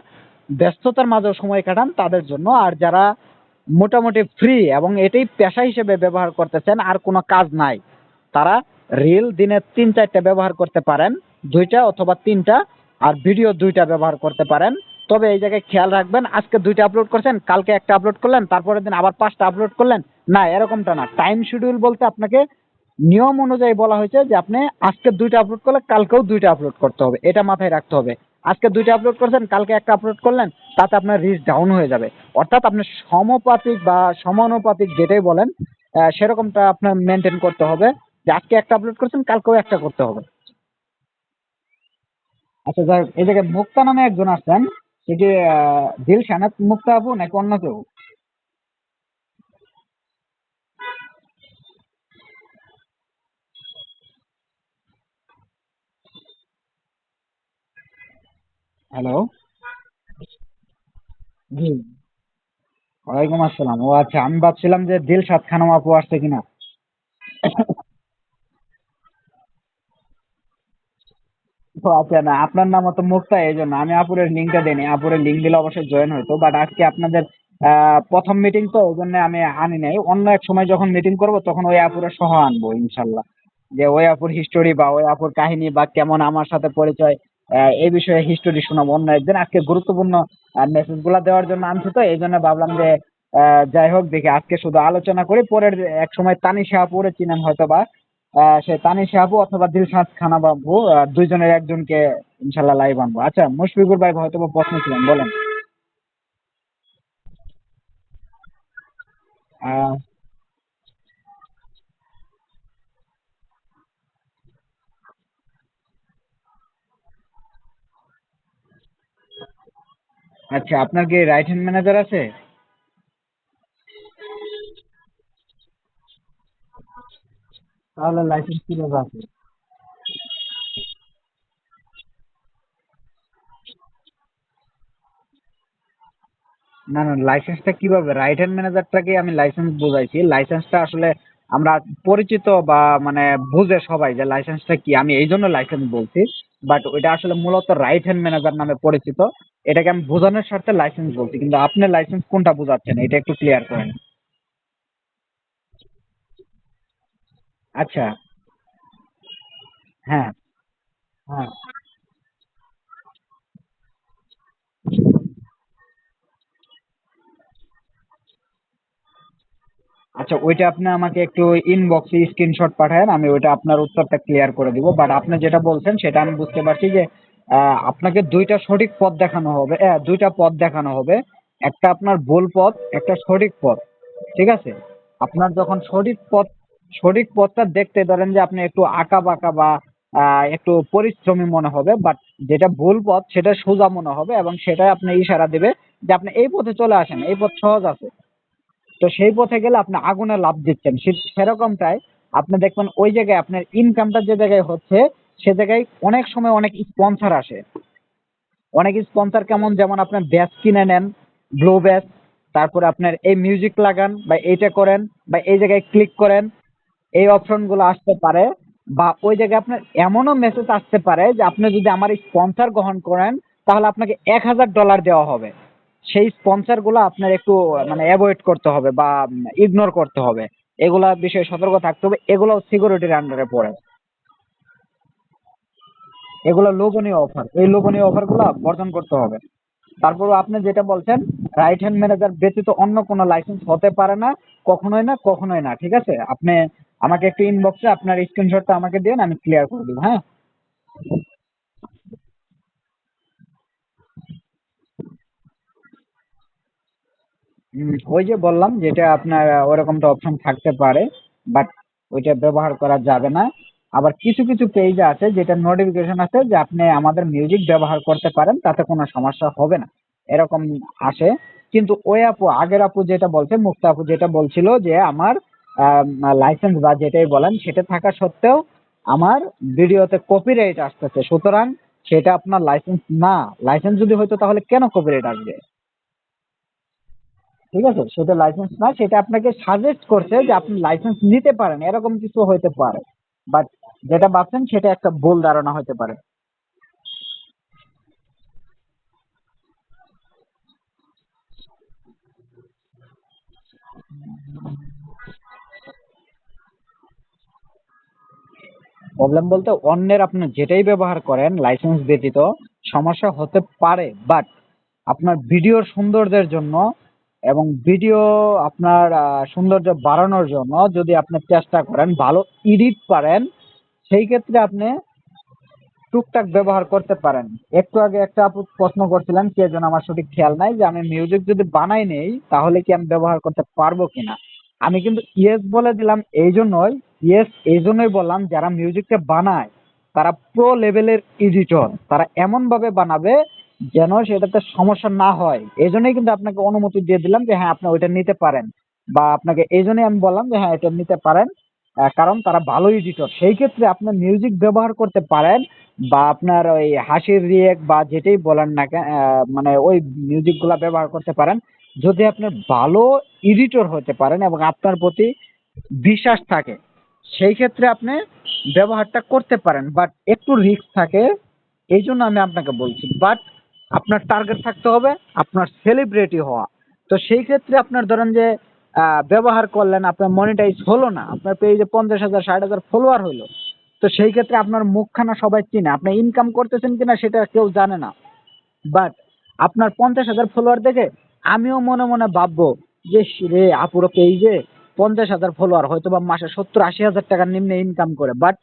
ব্যস্ততার মাঝেও সময় কাটান তাদের জন্য। আর যারা মোটামুটি ফ্রি এবং এটাই পেশা হিসেবে ব্যবহার করতেছেন, আর কোনো কাজ নাই, তারা রিল দিনে 3-4টা ব্যবহার করতে পারেন, দুইটা অথবা তিনটা, আর ভিডিও দুইটা ব্যবহার করতে পারেন। তবে এই জায়গায় খেয়াল রাখবেন, আজকে দুইটা আপলোড করছেন, কালকে একটা আপলোড করলেন, তারপরের দিন আবার 5টা আপলোড করলেন, না, এরকমটা না। টাইম শিডিউল বলতে আপনাকে নিয়ম অনুযায়ী বলা হয়েছে যে আপনি আজকে দুইটা আপলোড করলে কালকেও দুইটা আপলোড করতে হবে, এটা মাথায় রাখতে হবে। আজকে দুইটা আপলোড করছেন, কালকে একটা আপলোড করলেন, তাতে আপনার রিচ ডাউন হয়ে যাবে। অর্থাৎ আপনি সমানুপাতিক বা সমানুপাতিক যেটাই বলেন, সেরকমটা আপনার মেনটেন করতে হবে, যে আজকে একটা আপলোড করছেন কালকেও একটা করতে হবে। আচ্ছা যাই হোক, এই জায়গায় মুক্তা নামে একজন আছেন, সেটি দিলশানাত মুক্তা আপু নাকি অন্য কেউ? হ্যালো। জি। ওয়ালাইকুম আসসালাম। ও আচ্ছা, আমি ভাবছিলাম যে দিলশাদ খানম আপু আসছে কিনা। ও আচ্ছা, না, আপনার নাম তো মুক্তা, এই জন্য আমি আপুরের লিঙ্কটা দিইনি। আপুরের লিঙ্ক দিলে অবশ্যই জয়েন হইতো, বাট আজকে আপনাদের প্রথম মিটিং তো ওই জন্য আমি আনি নাই। অন্য এক সময় যখন মিটিং করব তখন ওই আপুরা সহ আনবো ইনশাল্লাহ। যে ওই আপুর হিস্টোরি বা ওই আপুর কাহিনী বা কেমন আমার সাথে পরিচয়, এই বিষয়ে হিস্টোরি শোনাবো অন্য একদিন। আজকে গুরুত্বপূর্ণ মেসেজ গুলা দেওয়ার জন্য আনছি, তো এই জন্য ভাবলাম যে যাই হোক দেখি আজকে শুধু আলোচনা করি, পরের এক সময় তানিশা আপুরে চিনেন হয়তো বা, সে তানিশা আপু অথবা দিলশাদ খানা বাবু, দুইজনের একজনকে ইনশাল্লাহ লাইভ আনবো। আচ্ছা মুশফিকুর ভাই হয়তো বা প্রশ্ন ছিলেন, বলেন। আহ, আচ্ছা আপনার কি রাইট হ্যান্ড ম্যানেজার আছে? তাহলে লাইসেন্স কিভাবে আছে? না না, লাইসেন্সটা কিভাবে? রাইট হ্যান্ড ম্যানেজারটাকে আমি লাইসেন্স বোঝাইছি। লাইসেন্সটা আসলে আমরা পরিচিত বা মানে বুঝে সবাই যে লাইসেন্সটা কি, আমি এই জন্য লাইসেন্স বলছি। বাট ওইটা আসলে মূলত রাইট হ্যান্ড ম্যানেজার নামে পরিচিত। এটাকে আমি বোঝানোর স্বার্থে লাইসেন্স বলছি, কিন্তু আপনি লাইসেন্স কোনটা বোঝাচ্ছেন এটা একটু ক্লিয়ার করেন। আচ্ছা। হ্যাঁ। হ্যাঁ। আচ্ছা ওইটা আপনি আমাকে একটু ইনবক্সে স্ক্রিনশট পাঠান, আমি ওইটা আপনার উত্তরটা ক্লিয়ার করে দিব। বাট আপনি যেটা বলছেন সেটা আমি বুঝতে পারছি যে আপনাকে দুইটা সঠিক পথ দেখানো হবে, দুইটা পথ দেখানো হবে। একটা আপনার ভুল পথ, একটা সঠিক পথ। ঠিক আছে? আপনার যখন সঠিক পথটা দেখতে ধরেন যে আপনি একটু আঁকা বাঁকা বা একটু পরিশ্রমী মনে হবে, বাট যেটা ভুল পথ সেটা সোজা মনে হবে এবং সেটা আপনি ইশারা দিবে যে আপনি এই পথে চলে আসেন, এই পথ সহজ আছে। তো সেই পথে গেলে আপনি আগুনে লাফ দিচ্ছেন, সেরকমটাই আপনি দেখবেন ওই জায়গায় আপনার ইনকামটা যে জায়গায় হচ্ছে সে জায়গায় অনেক সময় অনেক স্পন্সর আসে। অনেক স্পন্সর কেমন, যেমন আপনার ব্যাচ কিনে নেন, ব্লু ব্যাচ, তারপরে আপনার এই মিউজিক লাগান বা এইটা করেন বা এই জায়গায় ক্লিক করেন, এই অপশন গুলো আসতে পারে। বা ওই জায়গায় আপনার এমনও মেসেজ আসতে পারে যে আপনি যদি আমার স্পন্সর গ্রহণ করেন তাহলে আপনাকে $1000 দেওয়া হবে। সেই স্পন্সর গুলো আপনার একটু মানে অ্যাভয়েড করতে হবে বা ইগনোর করতে হবে। এগুলা বিষয়ে সতর্ক থাকতে হবে, এগুলো সিকিউরিটির আন্ডারে পড়ে। এগুলো লোভনীয় অফার, এই লোভনীয় অফার গুলো বর্জন করতে হবে। তারপর আপনি যেটা বলছেন রাইট হ্যান্ড ম্যানেজার ব্যতীত অন্য কোনো লাইসেন্স হতে পারে না, কখনোই না, কখনোই না। ঠিক আছে? আপনি আমাকে একটু ইনবক্সে আপনার স্ক্রিনশটটা আমাকে দিন, আমি ক্লিয়ার করে দিব। হ্যাঁ। ওই যে বললাম যেটা আপনার ওরকমটা অপশন থাকতে পারে, বাট ওইটা ব্যবহার করা যাবে না। আবার কিছু কিছু পেজ আছে যেটা নোটিফিকেশন আছে যে আপনি আমাদের মিউজিক ব্যবহার করতে পারেন, তাতে কোনো সমস্যা হবে না, এরকম আসে। কিন্তু ওই আপু, আগের আপু যেটা বলছে, মুক্তা আপু যেটা বলছিল যে আমার লাইসেন্স বা যেটাই বলেন সেটা থাকা সত্ত্বেও আমার ভিডিওতে কপিরাইট আসতেছে, সুতরাং সেটা আপনার লাইসেন্স না। লাইসেন্স যদি হইতো তাহলে কেন কপিরাইট আসবে? ঠিক আছে? সেটা লাইসেন্স না, সেটা আপনাকে সাজেস্ট করছে যে আপনি লাইসেন্স নিতে পারেন, এরকম কিছু হইতে পারে। বাট যেটা ভাবছেন সেটা একটা ভুল ধারণা হতে পারে। প্রবলেম বলতে অন্যের আপনি যেটাই ব্যবহার করেন লাইসেন্স ব্যতীত সমস্যা হতে পারে, বাট আপনার ভিডিওর সৌন্দর্যের জন্য এবং ভিডিও আপনার সৌন্দর্য বাড়ানোর জন্য যদি আপনি চেষ্টা করেন, ভালো এডিট পারেন, সেই ক্ষেত্রে আপনি টুকটাক ব্যবহার করতে পারেন। একটু আগে একটা আপু প্রশ্ন করছিলেন, কে যেন আমার সঠিক খেয়াল নাই, যে আমি মিউজিক যদি বানাই নেই তাহলে কি আমি ব্যবহার করতে পারবো কিনা। আমি কিন্তু ইয়েস বলে দিলাম এই জন্যই, ইয়েস এই জন্যই বললাম যারা মিউজিকটা বানায় তারা প্রো লেভেলের এডিটর, তারা এমন ভাবে বানাবে যেন সেটাতে সমস্যা না হয়। এই জন্যই কিন্তু আপনাকে অনুমতি দিয়ে দিলাম যে হ্যাঁ আপনি ওইটা নিতে পারেন, বা আপনাকে এই জন্যই আমি বললাম যে হ্যাঁ এটা নিতে পারেন। কারণ তারা ভালো এডিটর, সেই ক্ষেত্রে আপনার মিউজিক ব্যবহার করতে পারেন বা আপনার ওই হাসির রিয়েক্ট বা যেটাই বলেন না কেন, মানে ওই মিউজিক গুলা ব্যবহার করতে পারেন যদি আপনার ভালো এডিটর হতে পারেন এবং আপনার প্রতি বিশ্বাস থাকে, সেই ক্ষেত্রে আপনি ব্যবহারটা করতে পারেন। বাট একটু রিস্ক থাকে, এই জন্য আমি আপনাকে বলছি। বাট আপনার টার্গেট থাকতে হবে আপনার সেলিব্রিটি হওয়া। তো সেই ক্ষেত্রে আপনার ধরেন যে ব্যবহার করলেন, আপনার মনিটাইজ হলো না, আপনার পেজে 50,000 60,000 ফলোয়ার হলো, তো সেই ক্ষেত্রে আপনার মুখখানা সবাই চিনে, আপনি ইনকাম করতেছেন কিনা সেটা কেউ জানে না। বাট আপনার 50,000 ফলোয়ার দেখে আমিও মনে মনে ভাববো যে রে আপুরো পেজে 50,000 ফলোয়ার, হয়তো বা মাসে 70-80 হাজার টাকার নিম্নে ইনকাম করে, বাট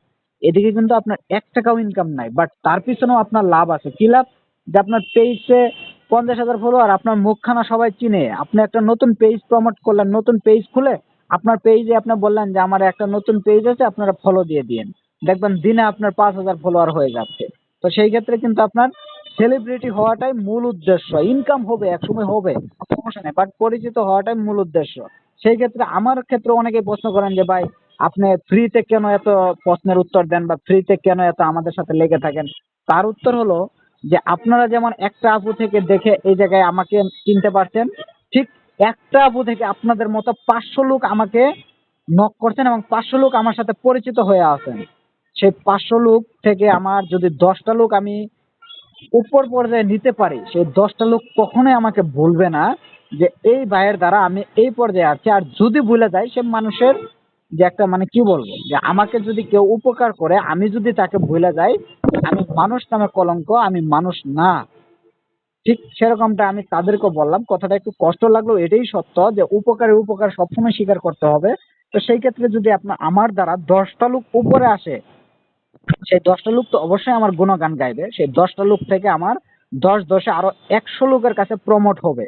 এদিকে কিন্তু আপনার 1 টাকাও ইনকাম নাই, বাট তার পিছনেও আপনার লাভ আছে। কি লাভ? যে আপনার পেজে 50,000 ফলোয়ার, আপনার মুখখানা সবাই চিনে, আপনি একটা নতুন পেজ প্রমোট করলেন, নতুন পেজ খুলে আপনার পেজে আপনি বললেন যে আমার একটা নতুন পেজ আছে, আপনারা ফলো দিয়ে দিন, দেখবেন দিনে আপনার 5,000 ফলোয়ার হয়ে যাচ্ছে। তো সেই ক্ষেত্রে কিন্তু আপনার সেলিব্রিটি হওয়াটাই মূল উদ্দেশ্য। ইনকাম হবে, একসময় হবে, সমস্যা নেই, বাট পরিচিত হওয়াটাই মূল উদ্দেশ্য। সেই ক্ষেত্রে আমার ক্ষেত্রে অনেকেই প্রশ্ন করেন যে ভাই আপনি ফ্রিতে কেন এত প্রশ্নের উত্তর দেন, বা ফ্রিতে কেন এত আমাদের সাথে লেগে থাকেন? তার উত্তর হলো যে আপনারা যেমন একটা আপু থেকে দেখে এই জায়গায় আমাকে চিনতে পারছেন, ঠিক একটা আপু থেকে আপনাদের মতো 500 লোক আমাকে নক করছেন এবং 500 লোক আমার সাথে পরিচিত হয়ে আছেন। সেই 500 লোক থেকে আমার যদি 10টা লোক আমি উপর পর্যায়ে নিতে পারি, সেই 10টা লোক কখনোই আমাকে ভুলবে না যে এই ভাইয়ের দ্বারা আমি এই পর্যায়ে আছি। আর যদি ভুলে যাই, সে মানুষের যে একটা মানে কি বলবো, যে আমাকে যদি কেউ উপকার করে আমি যদি তাকে ভুলে যাই, আমি মানুষ নামে কলঙ্ক, আমি মানুষ না। ঠিক সেরকমটা আমি তাদেরকেও বললাম, কথাটা একটু কষ্ট লাগলো, এটাই সত্য যে উপকারে উপকার সবসময় স্বীকার করতে হবে। তো সেই ক্ষেত্রে যদি আপনার আমার দ্বারা 10টা লোক উপরে আসে, সেই 10টা লোক তো অবশ্যই আমার গুণগান গাইবে, সেই 10টা লোক থেকে আমার 10 আরো 100 লোকের কাছে প্রমোট হবে।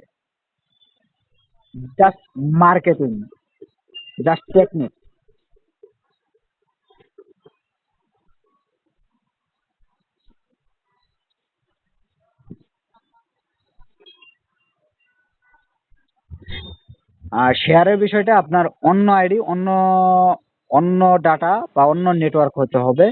Just marketing, just technique. আর শেয়ারের বিষয়টা আপনার অন্য আইডি, অন্য অন্য ডাটা বা অন্য নেটওয়ার্ক হতে হবে।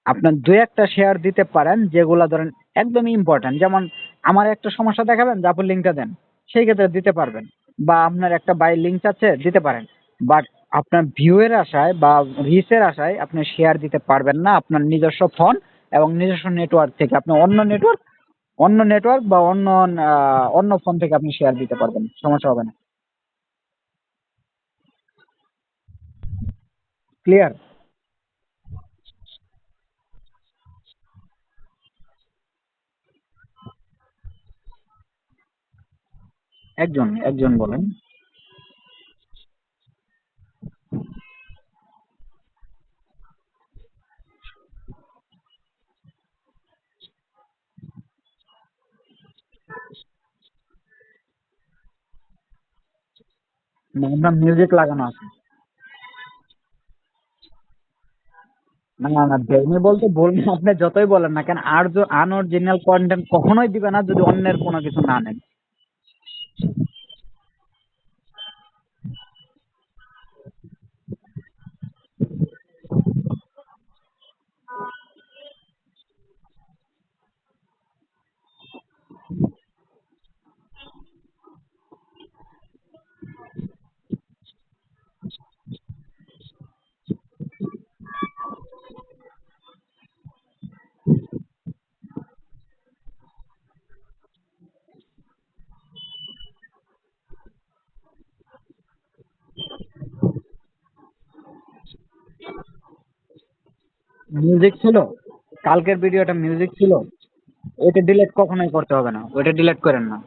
আপনার দু একটা শেয়ার দিতে পারেন যেগুলা ধরেন একদমই ইম্পর্টেন্ট, যেমন আমার একটা সমস্যা দেখাবেন যে আপনি লিঙ্কটা দেন, সেই ক্ষেত্রে দিতে পারবেন। বা আপনার একটা বাই লিঙ্ক আছে, দিতে পারেন। বাট আপনার ভিউয়ের আশায় বা রিচের আশায় আপনি শেয়ার দিতে পারবেন না আপনার নিজস্ব ফোন এবং নিজস্ব নেটওয়ার্ক থেকে। আপনি অন্য নেটওয়ার্ক বা অন্য ফোন থেকে আপনি শেয়ার দিতে পারবেন, সমস্যা হবে না। ক্লিয়ার? একজন একজন বলেন। না, আপনার মিউজিক লাগানো আছে। না না না, বেআইনি বলতে বলবেন, আপনি যতই বলেন না কেন, আর আনঅরিজিনাল কন্টেন্ট কখনোই দিবে না যদি অন্যের কোনো কিছু না নেন। মিউজিক ছিল, কালকের ভিডিওটা মিউজিক ছিল, ওইটা ডিলিট কখনোই করতে হবে না, ওইটা ডিলিট করেন না।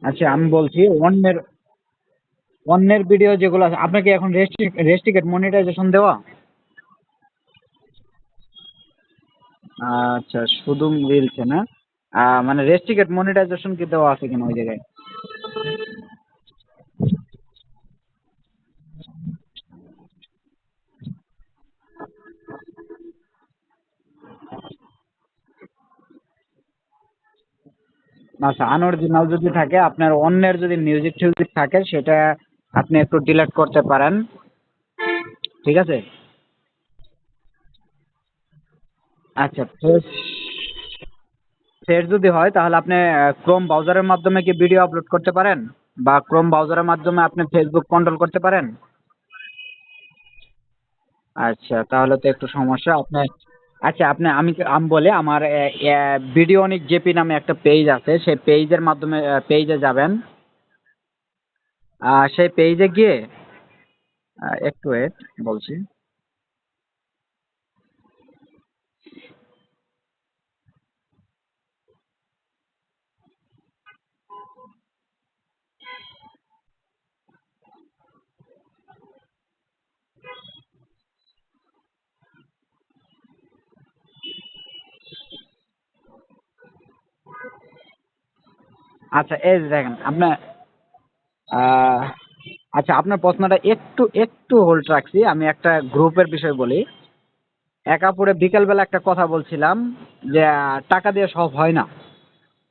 আচ্ছা আমি বলছি, অন্যের অন্যের ভিডিও যেগুলো আছে, আপনাকে এখন রেস্ট্রিকেট মনিটাইজেশন দেওয়া? আচ্ছা, শুধু রিলসে না? মানে রেস্ট্রিকেট মনিটাইজেশন কি দেওয়া আছে কিনা ওই জায়গায়? আচ্ছা, আনঅরিজিনাল যদি থাকে, আপনার অন্যের যদি মিউজিক টিউজিক থাকে, সেটা আপনি একটু ডিলিট করতে পারেন, ঠিক আছে? আচ্ছা, ফ্রেশ ফ্রেশ যদি হয় তাহলে আপনি ক্রোম ব্রাউজারের মাধ্যমে কি ভিডিও আপলোড করতে পারেন? বা ক্রোম ব্রাউজারের মাধ্যমে আপনি ফেসবুক কন্ট্রোল করতে পারেন? আচ্ছা, তাহলে তো একটু সমস্যা আপনার। আচ্ছা, আমি বলি, আমার ভিডিওনিক জেপি নামে একটা পেজ আছে, সেই পেজের মাধ্যমে পেজে যাবেন। সেই পেজে গিয়ে একটু ওয়েট, বলছি। আচ্ছা, এই যে দেখেন আপনার আহ, আচ্ছা, আপনার প্রশ্নটা একটু একটু হোল্ড রাখছি, আমি একটা গ্রুপের বিষয় বলি। একাপুরে বিকেলবেলা একটা কথা বলছিলাম যে টাকা দিয়ে সব হয় না।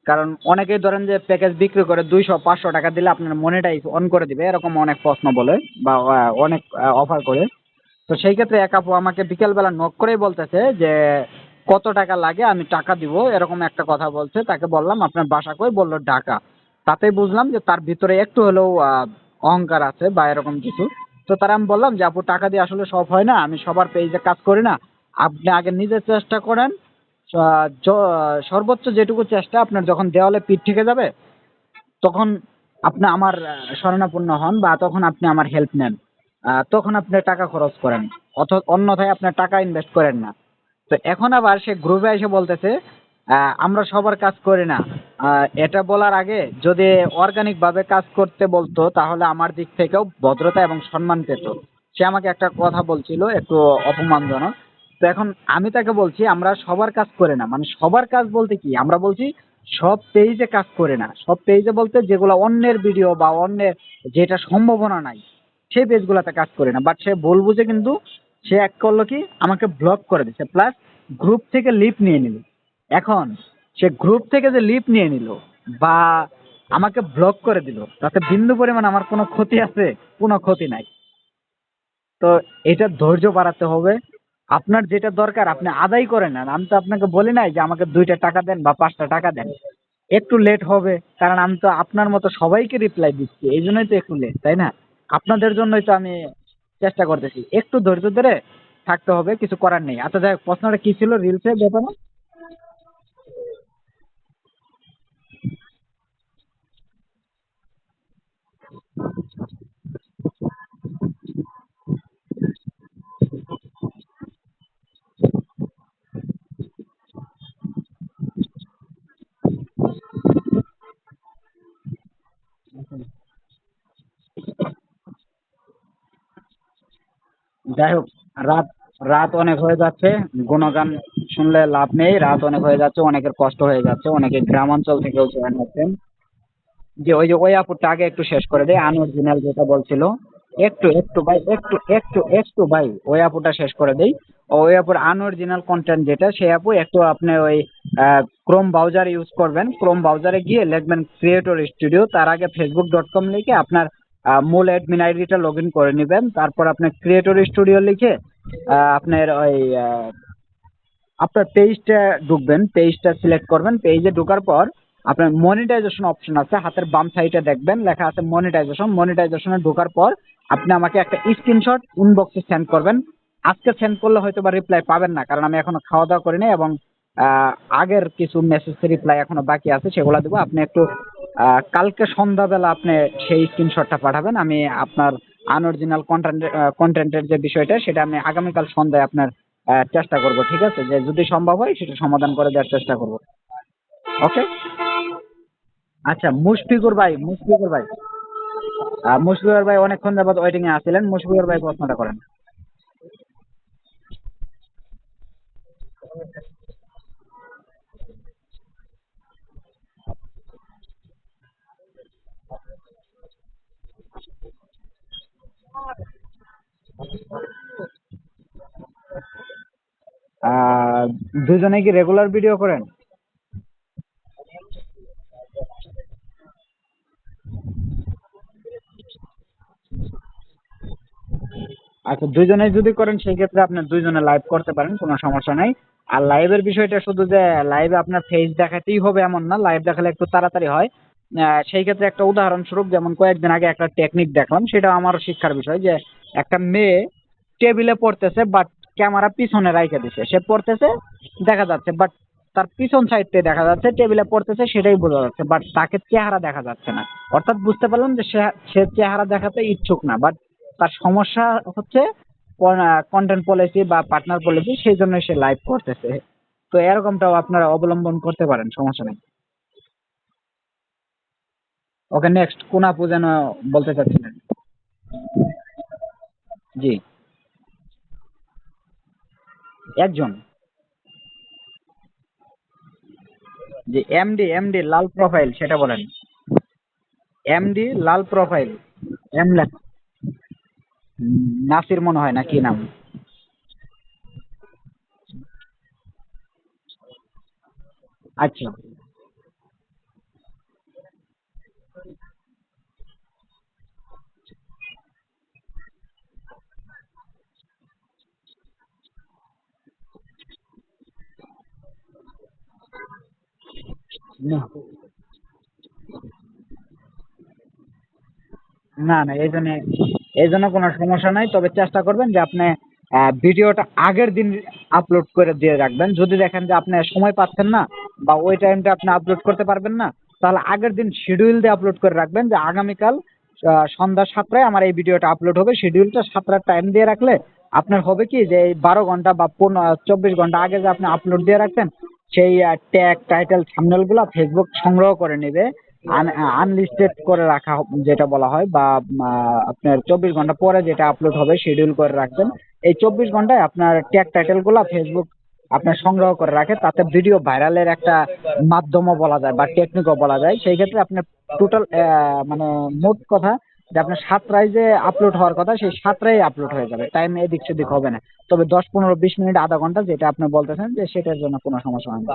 কারণ অনেকেই ধরেন যে প্যাকেজ বিক্রি করে 200-500 টাকা দিলে আপনার মনিটাইজ অন করে দিবে, এরকম অনেক প্রশ্ন বলে বা অনেক অফার করে। তো সেই ক্ষেত্রে এক আপু আমাকে বিকেলবেলা নক করেই বলতেছে যে কত টাকা লাগে, আমি টাকা দিব, এরকম একটা কথা বলছে। তাকে বললাম আপনার বাসা কই, বললো ঢাকা। তাতেই বুঝলাম যে তার ভিতরে একটু হলেও অহংকার আছে বা এরকম কিছু। তো তারা, আমি বললাম যে আপু টাকা দিয়ে আসলে সব হয় না, আমি সবার পেজে কাজ করি না, আপনি আগে নিজে চেষ্টা করেন। সর্বোচ্চ যেটুকু চেষ্টা, আপনার যখন দেওয়ালে পিঠ থেকে যাবে তখন আপনি আমার শরণাপন্ন হন বা তখন আপনি আমার হেল্প নেন। তখন আপনি টাকা খরচ করেন, অন্যথায় আপনার টাকা ইনভেস্ট করেন না। তো এখন আবার সে গ্রুপে এসে বলতেছে আমরা সবার কাজ করি না। এটা বলার আগে যদি অর্গানিক ভাবে কাজ করতে বলতো তাহলে আমার দিক থেকেও ভদ্রতা এবং সম্মান পেত। সে আমাকে একটা কথা বলছিল একটু অপমানজনক। তো এখন আমি তাকে বলছি আমরা সবার কাজ করে না, মানে সবার কাজ বলতে কি, আমরা বলছি সব পেজে কাজ করে না। সব পেজে বলতে যেগুলো অন্যের ভিডিও বা অন্যের যেটা সম্ভাবনা নাই সেই পেজগুলোতে কাজ করে না। বাট সে ভুল বুঝে কিন্তু সে এক করলো কি, আমাকে ব্লক করে দিচ্ছে, প্লাস গ্রুপ থেকে লিভ নিয়ে নিল। এখন সে গ্রুপ থেকে যে লিভ নিয়ে নিল বা আমাকে ব্লক করে দিল, তাতে বিন্দু পরিমাণ আমার কোনো ক্ষতি আছে? কোনো ক্ষতি নাই। তো এটা ধৈর্য বাড়াতে হবে। আপনার যেটা দরকার আপনি আদায় করে নেন। আমি তো আপনাকে বলি নাই যে আমাকে 2টা টাকা দেন বা 5টা টাকা দেন। একটু লেট হবে, কারণ আমি তো আপনার মতো সবাইকে রিপ্লাই দিচ্ছি, এই জন্যই তো একটু লেট, তাই না? আপনাদের জন্যই তো আমি চেষ্টা করতেছি। একটু ধৈর্য ধরে থাকতে হবে, কিছু করার নেই। আচ্ছা দেখ, প্রশ্নটা কি ছিল রিলসের ব্যাপারে? যাই হোক, রাত রাত অনেক হয়ে যাচ্ছে। গুণগান শুনলে লাভ নেই, রাত অনেক হয়ে যাচ্ছে, অনেকের কষ্ট হয়ে যাচ্ছে, অনেকে গ্রামাঞ্চল থেকেও জয়েন হচ্ছেন। যে ওই যে ওই আপুরটা আগে একটু শেষ করে দেয়, আনঅরিজিনাল যেটা বলছিল। একটু একটু ভাই, একটু ভাই, ওই আপুটা শেষ করে দেই। ওই আপুর আনঅরিজিনাল কন্টেন্ট যেটা, সেই আপু একটু আপনি ওই ক্রোম ব্রাউজার ইউজ করবেন। ক্রোম ব্রাউজারে গিয়ে লিখবেন ক্রিয়েটর স্টুডিও, তার আগে facebook.com লিখে আপনার মূল অ্যাডমিন আইডিটা লগ ইন করে নেবেন। তারপর আপনার ক্রিয়েটর স্টুডিও লিখে আপনার ওই আপনার পেজটা ঢুকবেন, পেজটা সিলেক্ট করবেন। পেজে ঢোকার পর আপনার মনিটাইজেশন অপশন আছে, হাতের বাম সাইডে দেখবেন লেখা আছে মনিটাইজেশন। মনিটাইজেশনে ঢোকার পর আপনি আমাকে একটা স্ক্রিনশট ইনবক্সে সেন্ড করবেন। আজকে সেন্ড করলে হয়তো বা রিপ্লাই পাবেন না, কারণ আমি এখনো খাওয়া দাওয়া করিনি এবং আগের কিছু মেসেজ রিপ্লাই এখনো বাকি আছে, সেগুলো দেবো। আপনি একটু কালকে সন্ধ্যাবেলা আপনি সেই স্ক্রিনশটটা পাঠাবেন। আমি আপনার আনঅরিজিনাল কন্টেন্টের যে বিষয়টা সেটা আমি আগামীকাল সন্ধ্যায় আপনার চেষ্টা করব, ঠিক আছে? যে যদি সম্ভব হয় সেটা সমাধান করে দেওয়ার চেষ্টা করব। ওকে। আচ্ছা, মুশফিকুর ভাই অনেকক্ষণ যাবত ওয়েটিং এ আছিলেন। মুশফিকুর ভাই প্রশ্নটা করেন। আহ, দুজনে কি রেগুলার ভিডিও করেন? আচ্ছা, দুইজনে যদি করেন সেই ক্ষেত্রে আপনি দুইজনে লাইভ করতে পারেন, কোনো সমস্যা নাই। আর লাইভের বিষয়টা শুধু যে লাইভে আপনার ফেস দেখাতেই হবে এমন না, লাইভ দেখালে একটু তাড়াতাড়ি হয়। সেই ক্ষেত্রে একটা উদাহরণস্বরূপ যেমন কয়েকদিন আগে একটা টেকনিক দেখলাম, সেটা আমার শিক্ষার বিষয়, যে একটা মেয়ে টেবিলে পড়তেছে বাট ক্যামেরা পিছনে রাইখে দিছে, সে পড়তেছে দেখা যাচ্ছে বাট তার পিছন সাইডে দেখা যাচ্ছে টেবিলে পড়তেছে, সেটাই বোঝা যাচ্ছে বাট তাকে চেহারা দেখা যাচ্ছে না। অর্থাৎ বুঝতে পারলাম যে সে সে চেহারা দেখাতে ইচ্ছুক না, বাট তার সমস্যা হচ্ছে কন্টেন্ট পলিসি বা পার্টনার পলিসি, সেই জন্য সে লাইভ করতেছে। তো এরকমটাও আপনারা অবলম্বন করতে পারেন, সমস্যা নেই। ওকে, নেক্সট কোন আপু যেন বলতে চাচ্ছিলেন? জি, একজন। যে এমডি, এমডি লাল প্রোফাইল সেটা বলেন। এমডি লাল প্রোফাইল, এম লেখ, নাসির মনে হয় না কি নাম। আচ্ছা, না না না, এই জন্য কোনো সমস্যা নাই, তবে চেষ্টা করবেন যে আপনি ভিডিওটা আগের দিন আপলোড করে দিয়ে রাখবেন। যদি দেখেন যে আপনি সময় পাচ্ছেন না বা ওই টাইমটা আপনি আপলোড করতে পারবেন না, তাহলে আগের দিন শিডিউল দিয়ে আপলোড করে রাখবেন যে আগামীকাল সন্ধ্যা 7টায় আমার এই ভিডিওটা আপলোড হবে। শিডিউলটা 7টার টাইম দিয়ে রাখলে আপনার হবে কি, যে এই 12 ঘন্টা বা 24 ঘন্টা আগে যে আপনি আপলোড দিয়ে রাখছেন, সেই ট্যাগ টাইটেল থাম্বনেল গুলা ফেসবুক সংগ্রহ করে নেবে, আনলিস্টেড করে রাখা যেটা বলা হয়, বা আপনার 24 ঘন্টা পরে যেটা আপলোড হবে শিডিউল করে রাখবেন। এই 24 ঘন্টায় আপনার ট্যাগ টাইটেল গুলা ফেসবুক আপনার সংগ্রহ করে রাখে, তাতে ভিডিও ভাইরালের একটা মাধ্যমও বলা যায় বা টেকনিকও বলা যায়। সেই ক্ষেত্রে আপনার টোটাল মানে মোট কথা, যে আপনার 7টায় যে আপলোড হওয়ার কথা সেই 7টায় আপলোড হয়ে যাবে, টাইম এদিক সেদিক হবে না। তবে 10, 15, 20 মিনিট, আধা ঘন্টা যেটা আপনি বলতেছেন, যে সেটার জন্য কোনো সমস্যা হয় না।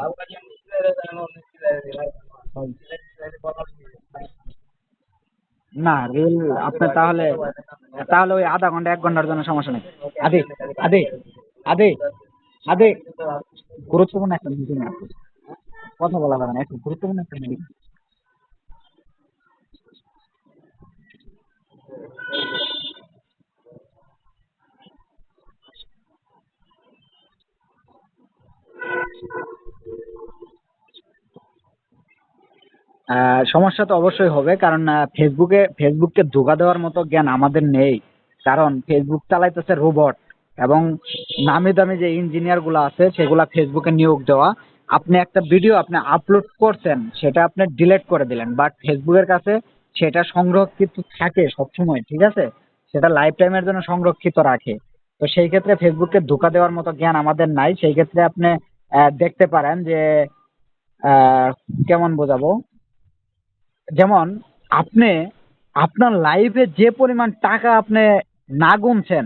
না, রিল আপনার তাহলে, তাহলে ওই আধা ঘন্টা 1 ঘন্টার জন্য সমস্যা নেই। আদি, আদি, আদি, আদি, গুরুত্বপূর্ণ একটা মিটিং আছে, কথা বলা যাবে না, একটু গুরুত্বপূর্ণ একটা মিটিং। সমস্যা তো অবশ্যই হবে, কারণ ফেসবুককে ধোঁকা দেওয়ার মতো জ্ঞান আমাদের নেই। কারণ ফেসবুক চালাইতেছে রোবট, এবং নামি দামি যে ইঞ্জিনিয়ার গুলো আছে সেগুলা ফেসবুকে নিয়োগ দেওয়া। আপনি একটা ভিডিও আপনি আপলোড করছেন, সেটা আপনি ডিলিট করে দিলেন, বাট ফেসবুকের কাছে সেটা সংরক্ষিত থাকে সবসময়, ঠিক আছে? সেটা লাইফ টাইমের জন্য সংরক্ষিত রাখে। তো সেই ক্ষেত্রে ফেসবুককে ধোঁকা দেওয়ার মতো জ্ঞান আমাদের নাই। সেই ক্ষেত্রে আপনি দেখতে পারেন যে আহ, কেমন বোঝাবো, যেমন আপনি আপনার লাইফে যে পরিমাণ টাকা আপনি না গুনছেন,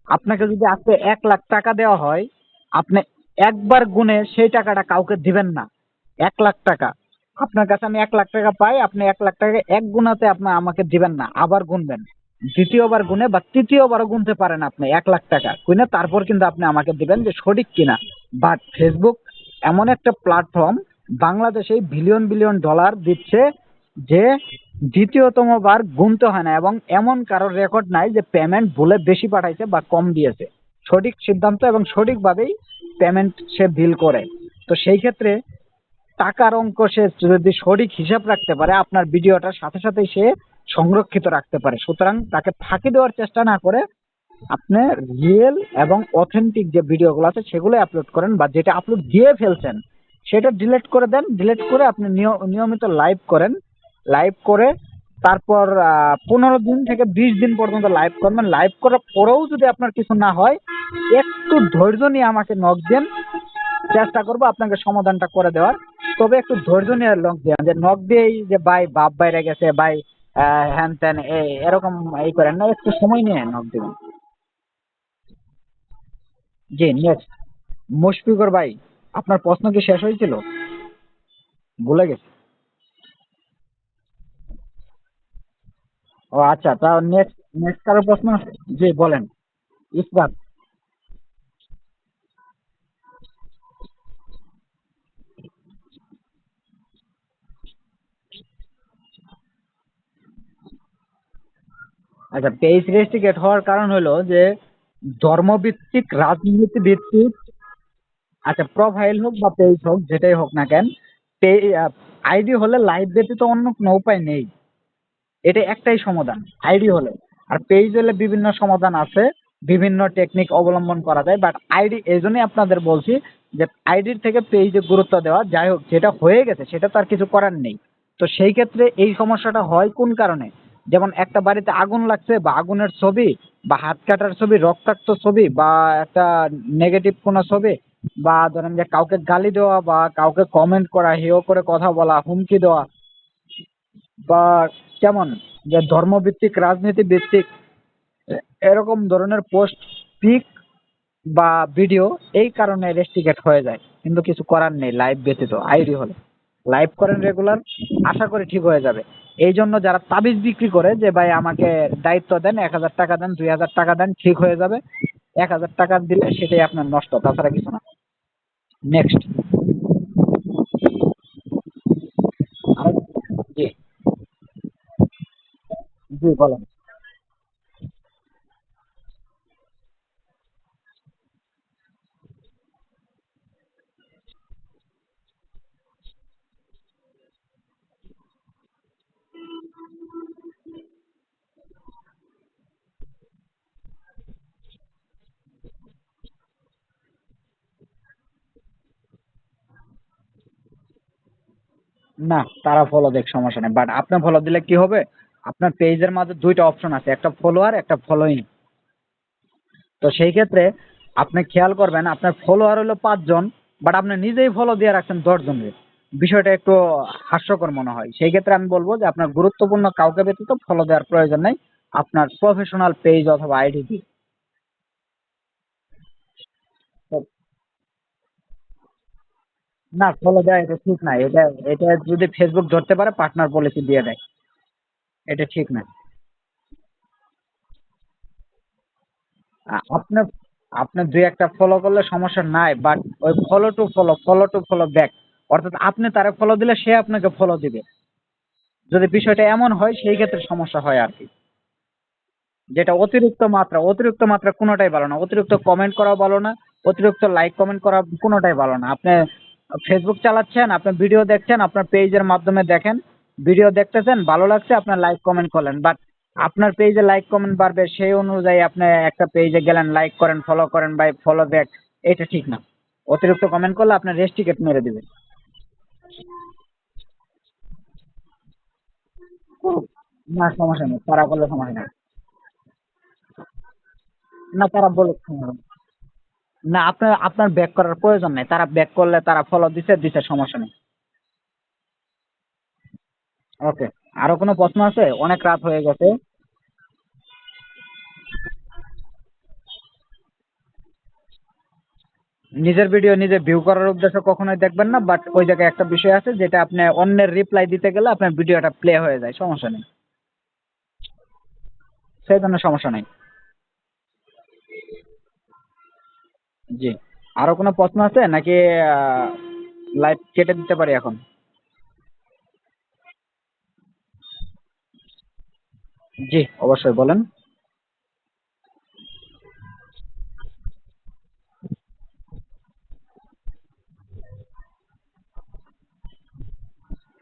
আপনাকে যদি আজকে 1 লাখ টাকা দেওয়া হয়, আপনি একবার গুনে সেই টাকাটা কাউকে দিবেন না। 1 লাখ টাকা, আপনার কাছে আমি 1 লাখ টাকা পাই, আপনি 1 লাখ টাকা এক গুণাতে আপনি আমাকে দিবেন না, আবার গুনবেন। দ্বিতীয়বার গুনে বা তৃতীয়বারও গুনতে পারেন আপনি 1 লাখ টাকা গুনে, তারপর কিন্তু আপনি আমাকে দিবেন যে সঠিক কিনা। বাট ফেসবুক এমন একটা প্ল্যাটফর্ম, বাংলাদেশে বিলিয়ন বিলিয়ন ডলার দিচ্ছে, যে দ্বিতীয়তম বার গুনতে হয় না, এবং এমন কারোর রেকর্ড নাই যে পেমেন্ট ভুলে বেশি পাঠাইছে বা কম দিয়েছে। সঠিক সিদ্ধান্ত এবং সঠিকভাবেই পেমেন্ট সে বিল করে। তো সেই ক্ষেত্রে টাকার অঙ্ক সে যদি সঠিক হিসাব রাখতে পারে, আপনার ভিডিওটার সাথে সাথেই সে সংরক্ষিত রাখতে পারে। সুতরাং তাকে ফাঁকি দেওয়ার চেষ্টা না করে আপনি রিয়েল এবং অথেন্টিক যে ভিডিওগুলো আছে সেগুলো আপলোড করেন, বা যেটা আপলোড দিয়ে ফেলছেন সেটা ডিলিট করে দেন। ডিলিট করে আপনি নিয়মিত লাইভ করেন। লাইভ করে তারপর 15 দিন থেকে 20 দিন পর্যন্ত লাইভ করবেন। লাইভ করার পরেও যদি আপনার কিছু না হয়, একটু ধৈর্য নিয়ে আমাকে নক দেন, চেষ্টা করবো আপনাকে সমাধানটা করে দেওয়ার। তবে একটু ধৈর্য নিয়ে নক দেন, যে নক দিয়েই যে ভাই বাপ বাইরে গেছে ভাই, হ্যান ত্যান এরকম এই করেন না, একটু সময় নিয়ে নক দিবেন। জি, নেক্সট মুশফিকর ভাই, আপনার প্রশ্ন কি শেষ হয়েছিল? ভুলে গেছি। ও আচ্ছা, তা নেক্সট, নেক্সট কারো প্রশ্ন? জি বলেন। ইসরাত। আচ্ছা, পেজ রেস্ট্রিকেট হওয়ার কারণ হলো যে ধর্মভিত্তিক, রাজনীতি ভিত্তিক, আচ্ছা প্রোফাইল হোক বা পেজ হোক যেটাই হোক না কেন, আইডি হলে লাইভ ব্যতীত অন্য কোনো উপায় নেই। এটা একটাই সমাধান আইডি হলে। আর পেজ হলে বিভিন্ন সমাধান আছে, বিভিন্ন টেকনিক অবলম্বন করা যায়, বাট আইডি এই জন্যই আপনাদের বলছি যে আইডির থেকে পেজে গুরুত্ব দেওয়া। যাই হোক, যেটা হয়ে গেছে সেটা তো আর কিছু করার নেই। তো সেই ক্ষেত্রে এই সমস্যাটা হয় কোন কারণে? যেমন একটা বাড়িতে আগুন লাগছে, বা আগুনের ছবি, বা হাত কাটার ছবি, রক্তাক্ত ছবি, বা একটা নেগেটিভ কোনো ছবি, বা ধরেন যে কাউকে গালি দেওয়া, বা কাউকে কমেন্ট করা, হেয় করে কথা বলা, হুমকি দেওয়া, বা কেমন যে ধর্মভিত্তিক, রাজনীতি ভিত্তিক এরকম ধরনের পোস্ট, পিক বা ভিডিও এই কারণে রেস্ট্রিকেট হয়ে যায়। কিন্তু কিছু করার নেই, লাইভ ব্যতীত আইডি হলে লাইভ করেন রেগুলার, আশা করি ঠিক হয়ে যাবে। এই জন্য যারা তাবিজ বিক্রি করে যে ভাই আমাকে দায়িত্ব দেন, 1,000 টাকা দেন, 2,000 টাকা দেন, ঠিক হয়ে যাবে, 1,000 টাকা দিলে সেটাই আপনার নষ্ট, তাছাড়া কিছু না। নেক্সট। জি, জি বলেন। না, তারা ফলো দেখ, সমস্যা নেই, বাট আপনি ফলো দিলে কি হবে? আপনার পেজের মাঝে দুইটা অপশন আছে, একটা ফলোয়ার, একটা ফলোইং। তো সেই ক্ষেত্রে আপনি খেয়াল করবেন, আপনার ফলোয়ার হলো 5 জন, বাট আপনি নিজেই ফলো দিয়ে রাখছেন 10 জনের। বিষয়টা একটু হাস্যকর মনে হয়। সেই ক্ষেত্রে আমি বলবো যে আপনার গুরুত্বপূর্ণ কাউকে ব্যতীত ফলো দেওয়ার প্রয়োজন নেই, আপনার প্রফেশনাল পেজ অথবা আইডি দিয়ে। তো না, ফলো দেওয়া এটা ঠিক না। এটা এটা যদি ফেসবুক ধরতে পারে, পার্টনার পলিসি দিয়ে দেয়। এটা ঠিক না। আপনার আপনার দুই একটা ফলো করলে সমস্যা নাই, বাট ওই follow to follow, follow to follow back, অর্থাৎ আপনি তারে ফলো দিলে সে আপনাকে ফলো দিবে। যদি বিষয়টা এমন হয় সেই ক্ষেত্রে সমস্যা হয় আর কি। যেটা অতিরিক্ত মাত্রা কোনোটাই ভালো না। অতিরিক্ত কমেন্ট করাও ভালো না, অতিরিক্ত লাইক কমেন্ট করা কোনোটাই ভালো না। আপনি ফেসবুক চালাচ্ছেন, আপনি ভিডিও দেখছেন, আপনার পেজের মাধ্যমে দেখেন, ভিডিও দেখতেছেন, ভালো লাগছে, আপনার লাইক কমেন্ট করলেন, বাট আপনার পেজে লাইক কমেন্ট বাড়বে সেই অনুযায়ী আপনি একটা পেজে গেলেন, লাইক করেন, ফলো করেন, বাই ফলো ব্যাক, এটা ঠিক না। অতিরিক্ত কমেন্ট করলে আপনার রেস্ট্রিকেট মেরে দিবে। না, সমস্যা নেই, তারা করলে সমস্যা নেই। না, তারা বলুক, না, আপনার আপনার ব্যাক করার প্রয়োজন নেই। তারা ব্যাক করলে, তারা ফলো দিছে দিছে, সমস্যা নেই। ওকে। আরো কোনো প্রশ্ন আছে? অনেক রাত হয়ে গেছে। নিজের ভিডিও নিজে ভিউ করার উদ্দেশ্যে কখনোই দেখবেন না, বাট ওই জায়গায় একটা বিষয় আছে যেটা আপনি অন্যের রিপ্লাই দিতে গেলে আপনার ভিডিওটা প্লে হয়ে যায়, সমস্যা নেই। সেই জন্য সমস্যা নেই। জি। আরো কোনো প্রশ্ন আছে নাকি? লাইভ কেটে দিতে পারি এখন? জি, অবশ্যই বলেন।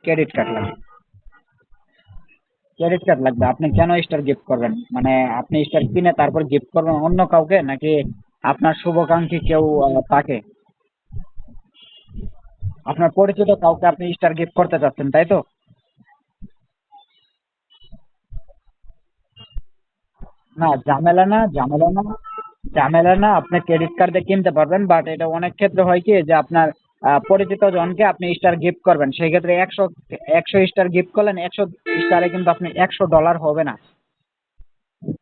ক্রেডিট কার্ড লাগবে। ক্রেডিট কার্ড লাগবে। আপনি কেন স্টার গিফট করবেন? মানে আপনি স্টার কিনে তারপর গিফট করবেন অন্য কাউকে, নাকি আপনার শুভাকাঙ্ক্ষী কেউ তাকে, আপনার পরিচিত কাউকে আপনি স্টার গিফট করতে চাচ্ছেন, তাই তো? না, ঝামেলা না, ঝামেলা না, ঝামেলা না। আপনি ক্রেডিট কার্ড দিয়ে কিনতে পারবেন, বাট এটা অনেক ক্ষেত্রে হয় কি যে আপনার পরিচিত জনকে আপনি স্টার গিফট করবেন, সেই ক্ষেত্রে 100 স্টার গিফট করলেন, 100 স্টারে কিন্তু আপনি $100 হবে না।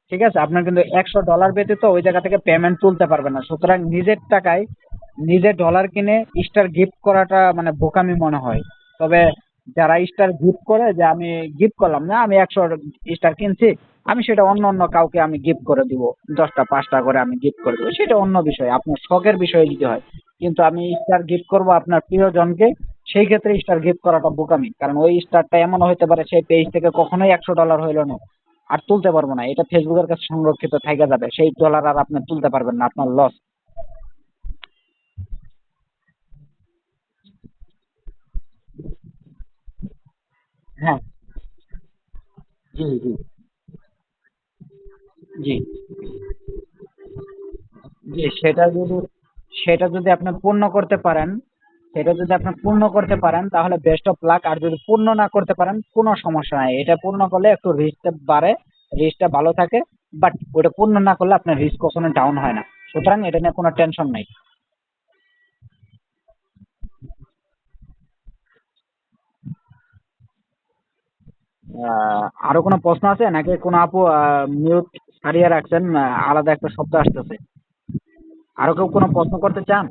ঠিক আছে, আপনার কিন্তু $100 ব্যতীত ওই জায়গা থেকে পেমেন্ট তুলতে পারবেন না। সুতরাং নিজের টাকায় নিজে ডলার কিনে স্টার গিফট করাটা মানে বোকামি মনে হয়। তবে যারা স্টার গিফট করে, যে আমি গিফট করলাম না, আমি 100 স্টার কিনছি, আমি সেটা অন্য অন্য কাউকে আমি গিফট করে দিব, 10টা 5টা করে আমি গিফট করে দেবো, সেটা অন্য বিষয়, আপনার শখের বিষয় যদি হয়। কিন্তু আমি স্টার গিফট করব আপনার প্রিয়জনকে, সেই ক্ষেত্রে স্টার গিফট করাটা বোকামি, কারণ ওই স্টারটা এমন হতে পারে সেই পেজ থেকে কখনোই $100 হইলো না। আর তুলতে পারবো না, এটা ফেসবুকের কাছে সংরক্ষিত থেকে যাবে, সেই ডলার আর আপনি তুলতে পারবেন না, আপনার লস। হ্যাঁ, জি জি জি জি সেটা যদি আপনি পূর্ণ করতে পারেন, সেটা যদি আপনি পূর্ণ করতে পারেন তাহলে বেস্ট অফ লাক। আর যদি পূর্ণ না করতে পারেন কোনো সমস্যা নাই, এটা পূর্ণ করলে একটু রিস্কটা বাড়ে, রিস্কটা ভালো থাকে, বাট ওটা পূর্ণ না করলে আপনার রিস্ক কখনো ডাউন হয় না। সুতরাং এটা নিয়ে কোনো টেনশন নাই। আরো কোনো প্রশ্ন আছে নাকি কোনো আপু মিউট সারিয়ে রাখছেন? আলাদা একটা শব্দ আসতেছে। আরো কেউ কোনো প্রশ্ন করতে চান?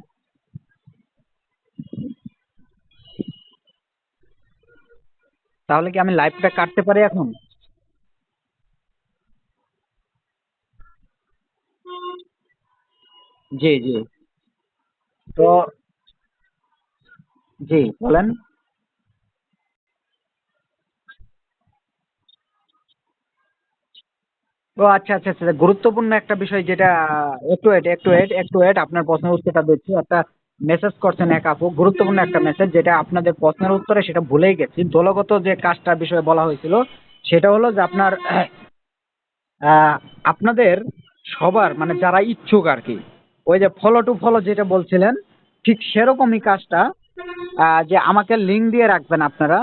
তাহলে কি আমি লাইভটা কাটতে পারি এখন? জি জি। তো জি বলেন। ও আচ্ছা আচ্ছা আচ্ছা, গুরুত্বপূর্ণ একটা বিষয় যেটা, একটু ওয়েট, আপনার প্রশ্নের উত্তরটা দিচ্ছি। একটা মেসেজ করছেন এক আপু, গুরুত্বপূর্ণ একটা মেসেজ, যেটা আপনাদের প্রশ্নের উত্তরে সেটা ভুলেই গেছি। দলগত যে কাজটার বিষয়ে বলা হয়েছিল সেটা হলো যে আপনার আহ, আপনাদের সবার মানে যারা ইচ্ছুক আর কি, ওই যে ফলো টু ফলো যেটা বলছিলেন, ঠিক সেরকমই কাজটা, যে আমাকে লিঙ্ক দিয়ে রাখবেন আপনারা।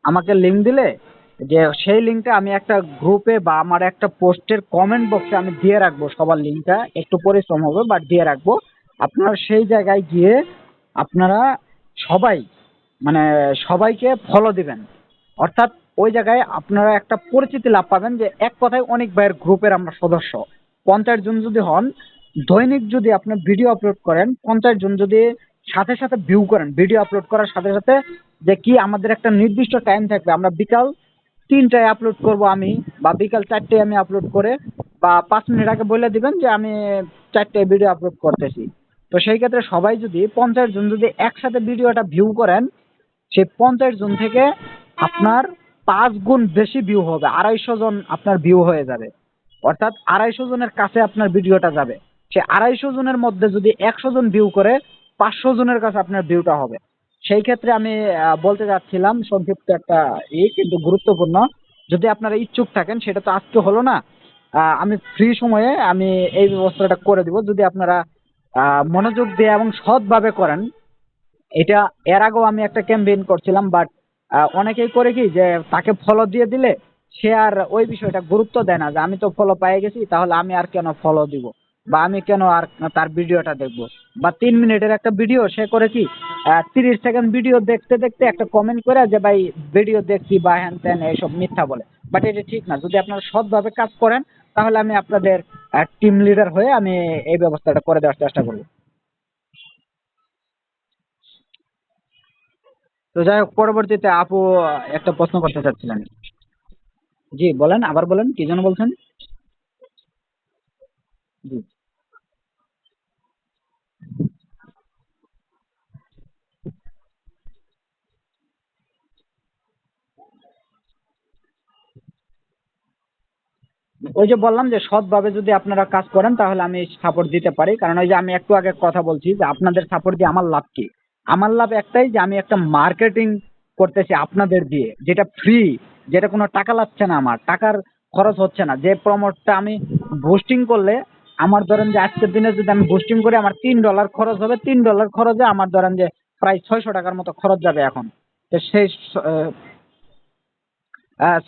আমাকে লিঙ্ক দিলে যে সেই লিঙ্কটা আমি একটা গ্রুপে বা আমার একটা পোস্টের কমেন্ট বক্সে আমি দিয়ে রাখবো, সবার লিঙ্কটা একটু পরিশ্রম হবে বাট দিয়ে রাখবো। আপনারা সেই জায়গায় গিয়ে আপনারা সবাই মানে সবাইকে ফলো দিবেন। অর্থাৎ ওই জায়গায় আপনারা একটা পরিচিতি লাভ পাবেন, যে এক কথায় অনেক ভাইয়ের গ্রুপের আমরা সদস্য। 50 জন যদি হন, দৈনিক যদি আপনি ভিডিও আপলোড করেন, 50 জন যদি সাথে সাথে ভিউ করেন, ভিডিও আপলোড করার সাথে সাথে, যে কি আমাদের একটা নির্দিষ্ট টাইম থাকবে, আমরা বিকাল 3টায় আপলোড করব আমি, বা বিকাল 4টায় আমি আপলোড করে, বা 5 মিনিট আগে বলে দিবেন যে আমি 4টায় ভিডিও আপলোড করতেছি। তো সেই ক্ষেত্রে সবাই যদি 50 জন যদি একসাথে ভিডিওটা ভিউ করেন, সেই 50 জন থেকে আপনার 5 গুণ বেশি ভিউ হবে, 250 জন আপনার ভিউ হয়ে যাবে। অর্থাৎ 250 জনের কাছে আপনার ভিডিওটা যাবে। সে 250 জনের মধ্যে যদি 100 জন ভিউ করে, 500 জনের কাছে আপনার ভিউটা হবে। সেই ক্ষেত্রে আমি বলতে চাচ্ছিলাম সংক্ষিপ্ত একটা কিন্তু গুরুত্বপূর্ণ, যদি আপনারা ইচ্ছুক থাকেন, সেটা তো আজকে হলো না, আমি ফ্রি সময়ে আমি এই ব্যবস্থাটা করে দিব, যদি আপনারা মনোযোগ দিয়ে এবং সৎভাবে করেন। এটা এর আগেও আমি একটা ক্যাম্পেইন করছিলাম, বাট অনেকেই করে কি যে তাকে ফলো দিয়ে দিলে সে আর ওই বিষয়টা গুরুত্ব দেয় না, যে আমি তো ফলো পেয়ে গেছি, তাহলে আমি আর কেন ফলো দিব, বা আমি কেন আর তার ভিডিওটা দেখব। বা 3 মিনিটের একটা ভিডিও সে করে কি 30 সেকেন্ড ভিডিও দেখতে দেখতে একটা কমেন্ট করে যে ভাই ভিডিও দেখছি বা হ্যান ত্যান এইসব মিথ্যা বলে। বাট এটা ঠিক না, যদি আপনারা সৎভাবে কাজ করেন তাহলে আমি আপনাদের টিম লিডার হয়ে আমি এই ব্যবস্থাটা করে দেওয়ার চেষ্টা করবো। তো যাই হোক, পরবর্তীতে আপু একটা প্রশ্ন করতে চাচ্ছিলেন। জি বলেন, আবার বলেন, কি যেন বলছেন? জি। ওই যে বললাম যে সৎভাবে যদি আপনারা কাজ করেন তাহলে আমি সাপোর্ট দিতে পারি, কারণ ওই যে আমি একটু আগে কথা বলছি যে আপনাদের সাপোর্ট দিয়ে আমার লাভ কি। আমার লাভ একটাই, যে আমি একটা মার্কেটিং করতেছি আপনাদের দিয়ে, যেটা ফ্রি, যেটা কোনো টাকা লাগছে না, আমার টাকার খরচ হচ্ছে না। যে প্রমোটটা আমি বুস্টিং করলে, আমার ধরেন যে আজকের দিনে যদি আমি বুস্টিং করি আমার $3 খরচ হবে, $3 খরচে আমার ধরেন যে প্রায় 600 টাকার মতো খরচ যাবে এখন। তো সেই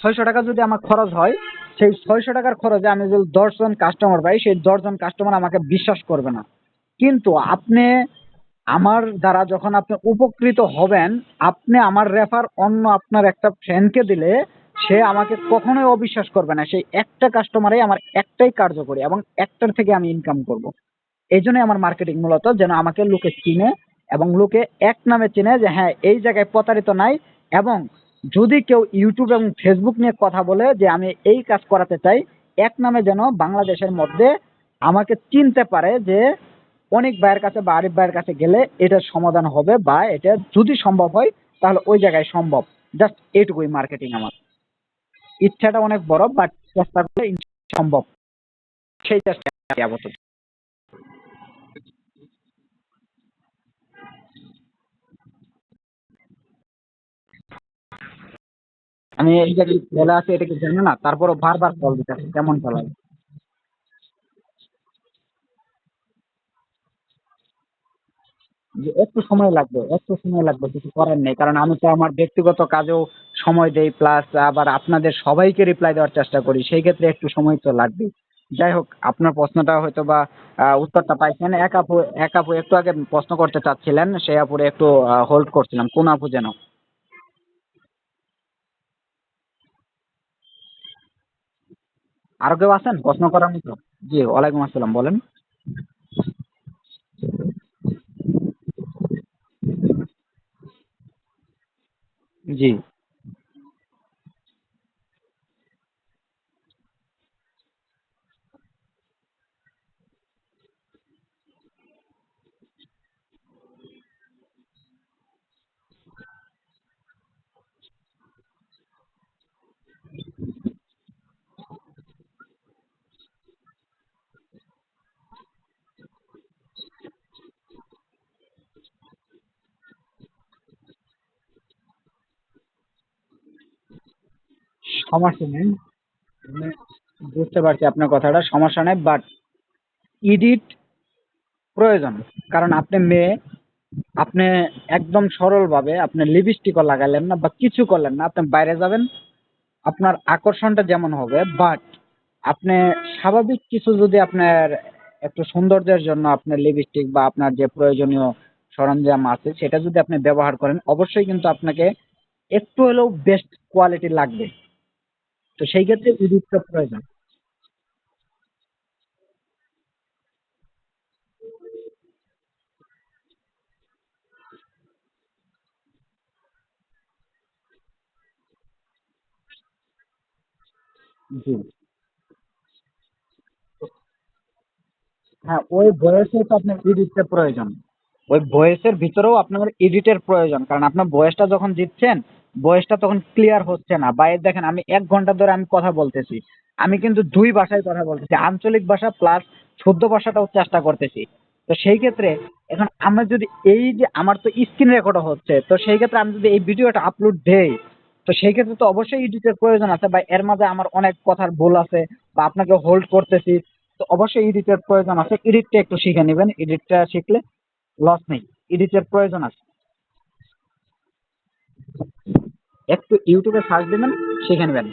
600 টাকা যদি আমার খরচ হয়, সেই 600 টাকার খরচে আমি যদি 10 জন কাস্টমার পাই, সেই 10 জন কাস্টমার আমাকে বিশ্বাস করবে না। কিন্তু আপনি আমার দ্বারা যখন আপনি উপকৃত হবেন, আপনি আমার রেফার অন্য আপনার একটা ফ্রেন্ডকে দিলে সে আমাকে কখনোই অবিশ্বাস করবে না। সেই একটা কাস্টমারে আমার একটাই কার্যকরী, এবং একটার থেকে আমি ইনকাম করব। এই জন্যই আমার মার্কেটিং, মূলত যেন আমাকে লোকে চিনে, এবং লোকে এক নামে চিনে যে হ্যাঁ এই জায়গায় প্রতারিত নাই। এবং যদি কেউ ইউটিউব এবং ফেসবুক নিয়ে কথা বলে যে আমি এই কাজ করাতে চাই, এক নামে যেন বাংলাদেশের মধ্যে আমাকে চিনতে পারে, যে অনেক ভাইয়ের কাছে বা আরিফ ভাইয়ের কাছে গেলে এটার সমাধান হবে, বা এটা যদি সম্ভব হয় তাহলে ওই জায়গায় সম্ভব। জাস্ট এইটুকুই মার্কেটিং আমার। ইচ্ছাটা অনেক বড়, বাট চেষ্টা করলে সম্ভব, সেই চেষ্টা আপাতত। আমি এই যে বলে আছি এটা কি জানে না, তারপরও বারবার কল দিতেছে, কেমন চালায়। যে একটু সময় লাগবে, একটু সময় লাগবে, কিছু করার নেই, কারণ আমি তো আমার ব্যক্তিগত কাজেও সময় দেই, প্লাস আবার আপনাদের সবাইকে রিপ্লাই দেওয়ার চেষ্টা করি, সেই ক্ষেত্রে একটু সময় তো লাগবে। যাই হোক, আপনার প্রশ্নটা হয়তো বা উত্তরটা পাইছেন। এক আপু একটু আগে প্রশ্ন করতে চাচ্ছিলেন, সেই আপুরে একটু হোল্ড করছিলাম, কোন আপু যেন? আরো কেউ আছেন প্রশ্ন করার মতো? জি, ওয়ালাইকুম আসসালাম, বলেন। জি, সমস্যা নেই, মানে বুঝতে পারছি আপনার কথাটা, সমস্যা নেই, বাট এডিট প্রয়োজন। কারণ আপনি মেয়ে, আপনি একদম সরলভাবে আপনি লিপস্টিকও লাগালেন না বা কিছু করলেন না, আপনি বাইরে যাবেন, আপনার আকর্ষণটা যেমন হবে, বাট আপনি স্বাভাবিক কিছু যদি আপনার একটু সৌন্দর্যের জন্য আপনার লিপস্টিক বা আপনার যে প্রয়োজনীয় সরঞ্জাম আছে সেটা যদি আপনি ব্যবহার করেন, অবশ্যই কিন্তু আপনাকে একটু হলেও বেস্ট কোয়ালিটি লাগবে। তো সেই ক্ষেত্রে এডিটটা প্রয়োজন। জি, হ্যাঁ, ওই বয়সে তো আপনার এডিটের প্রয়োজন। ওই বয়সের ভিতরেও আপনার এডিটের প্রয়োজন, কারণ আপনার বয়সটা যখন দিচ্ছেন, বয়সটা তখন ক্লিয়ার হচ্ছে না। বা এই দেখেন, আমি 1 ঘন্টা ধরে আমি কথা বলতেছি, আমি কিন্তু দুই ভাষায় কথা বলতেছি, আঞ্চলিক ভাষা প্লাস শুদ্ধ ভাষাটাও চেষ্টা করতেছি। তো সেই ক্ষেত্রে এখন আমরা যদি এই যে আমার তো স্ক্রিন রেকর্ড হচ্ছে, তো সেই ক্ষেত্রে আমি যদি এই ভিডিওটা আপলোড দেই, তো সেই ক্ষেত্রে তো অবশ্যই এডিটের প্রয়োজন আছে, বা এর মাঝে আমার অনেক কথার ভুল আছে, বা আপনাকে হোল্ড করতেছি, তো অবশ্যই এডিটের প্রয়োজন আছে। এডিটটা একটু শিখে নেবেন, এডিটটা শিখলে লস নেই, এডিটের প্রয়োজন আছে। একটু ইউটিউবে সার্চ দিবেন, শিখে নেবেন।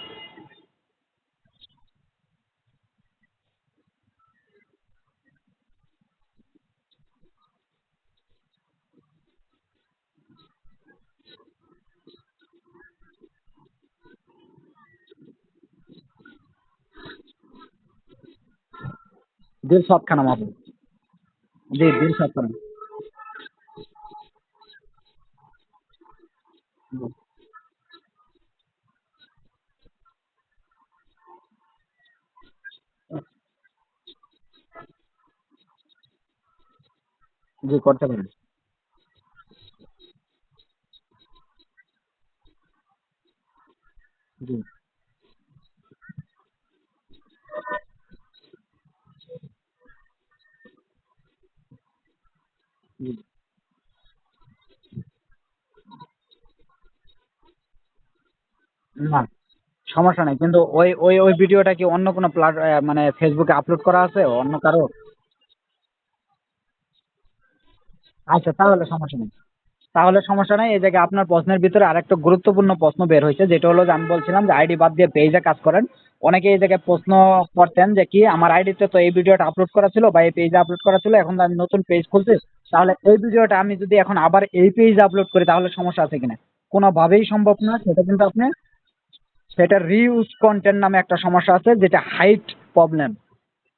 দিল সৎখানা মাহবুব। জি, দিল সৎখানা। জি, করতে পারেন। জি, জি। না, সমস্যা নেই, কিন্তু ওই ওই ওই ভিডিওটা কি অন্য কোনো মানে ফেসবুকে আপলোড করা আছে অন্য কারো? আচ্ছা, তাহলে সমস্যা নেই। তাহলে সমস্যা নাই। এই জায়গায় আপনার প্রশ্নের ভিতরে আরেকটা গুরুত্বপূর্ণ প্রশ্ন বের হয়েছে, যেটা হলো যে আমি বলছিলাম যে আইডি বাদ দিয়ে পেজে কাজ করেন। অনেকে এই জায়গায় প্রশ্ন করতেন যে কি আমার আইডিতে তো এই ভিডিওটা আপলোড করা ছিল বা এই পেজে আপলোড করা ছিল, এখন তো আমি নতুন পেজ খুলছি, তাহলে এই ভিডিওটা আমি যদি এখন আবার এই পেজে আপলোড করি তাহলে সমস্যা আছে কিনা? কোনোভাবেই সম্ভব না। সেটা কিন্তু আপনি, সেটা রিউজ কন্টেন্ট নামে একটা সমস্যা আছে, যেটা হাইট প্রবলেম।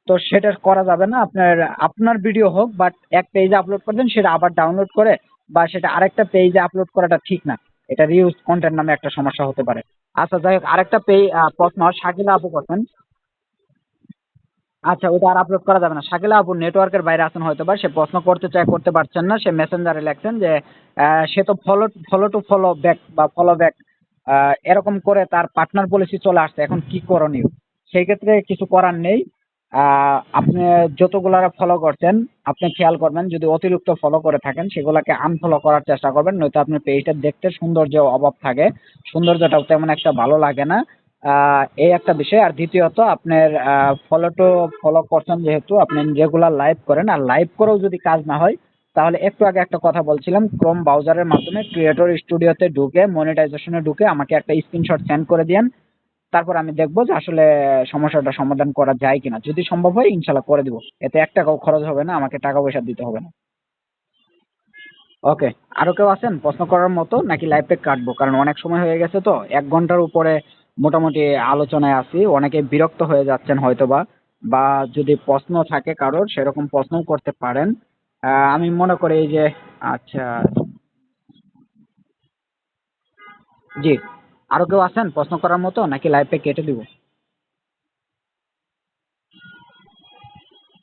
তো সেটা করা যাবে না। আপনার আপনার ভিডিও হোক, বাট এক পেজে আপলোড করবেন, সেটা আবার ডাউনলোড করে বা সেটা আরেকটা পেজে আপলোড করাটা ঠিক না। এটা রিউজ কন্টেন্ট নামে একটা সমস্যা হতে পারে। আচ্ছা, যাই হোক, আরেকটা প্রশ্ন শাকিলা আপু করছেন। আচ্ছা, ওটা আর আপলোড করা যাবে না। শাকিলা আপু নেটওয়ার্কের বাইরে আছেন হয়তো, বা সে প্রশ্ন করতে চায়, করতে পারছেন না, সে মেসেঞ্জারে লেখছেন যে সে তো follow follow to follow back বা ফলো ব্যাক এরকম করে তার পার্টনার পলিসি চলে আসছে, এখন কি করণীয়? সেই ক্ষেত্রে কিছু করার নেই। আপনি যতগুলা ফলো করছেন আপনি খেয়াল করবেন, যদি অতিরিক্ত ফলো করে থাকেন সেগুলাকে আনফলো করার চেষ্টা করবেন, নয়তো আপনার পেজটা দেখতে সৌন্দর্য অভাব থাকে, সৌন্দর্যটাও তেমন একটা ভালো লাগে না। এই একটা বিষয়। আর দ্বিতীয়ত আপনার ফলো করছেন, যেহেতু আপনি রেগুলার লাইভ করেন, আর লাইভ করেও যদি কাজ না হয় তাহলে একটু আগে একটা কথা বলছিলাম, ক্রোম ব্রাউজারের মাধ্যমে ক্রিয়েটর স্টুডিওতে ঢুকে মনিটাইজেশনে ঢুকে আমাকে একটা স্ক্রিনশট সেন্ড করে দিয়েন। তারপর আমি দেখবো যে আসলে সমস্যাটা সমাধান করা যায় কিনা। যদি সম্ভব হয় ইনশাল্লাহ করে দিব, এতে এক টাকাও খরচ হবে না, আমাকে টাকা পয়সা দিতে হবে না। ওকে, আরো কেউ আছেন প্রশ্ন করার মতো, নাকি লাইভটা কাটবো? কারণ অনেক সময় হয়ে গেছে, তো 1 ঘন্টার উপরে মোটামুটি আলোচনায় আছি, অনেকে বিরক্ত হয়ে যাচ্ছেন হয়তোবা, বা যদি প্রশ্ন থাকে কারোর সেরকম প্রশ্নও করতে পারেন। আমি মনে করি যে, আচ্ছা, জি, আরো কেউ আছেন প্রশ্ন করার মতো, নাকি লাইভটা কেটে দিব?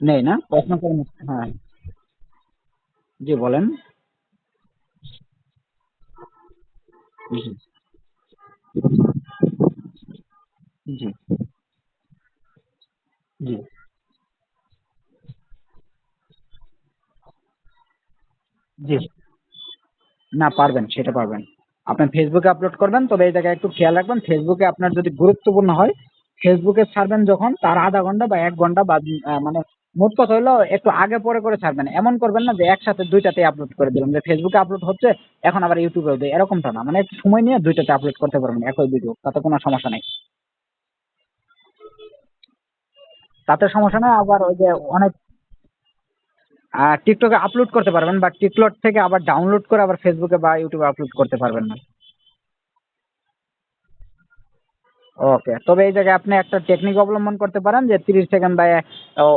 নেই না প্রশ্ন করার মতো? হ্যাঁ, জি বলেন। জি, জি, জি, জি, না পারবেন, সেটা পারবেন। আপনি ফেসবুকে আপলোড করবেন, তবে এই জায়গায় একটু খেয়াল রাখবেন, ফেসবুকে আপনার যদি গুরুত্বপূর্ণ হয়, ফেসবুকে ছাড়বেন যখন তার আধা ঘন্টা বা 1 ঘন্টা বা মানে মোট কথা হলো একটু আগে পরে করে ছাড়বেন। এমন করবেন না যে একসাথে দুইটাতে আপলোড করে দিলাম, যে ফেসবুকে আপলোড হচ্ছে এখন আবার ইউটিউবেও দেয়, এরকমটা না। মানে একটু সময় নিয়ে দুইটাতে আপলোড করতে পারবেন একই ভিডিও, তাতে কোনো সমস্যা নেই। তাতে সমস্যা নেই। আবার ওই যে অনেক টিকটকে আপলোড করতে পারবেন, বা টিকটক থেকে আবার ডাউনলোড করে আবার ফেসবুকে বা ইউটিউবে আপলোড করতে পারবেন না। ওকে, তবে এই জায়গায় আপনি একটা টেকনিক অবলম্বন করতে পারেন, যে 30 সেকেন্ড বা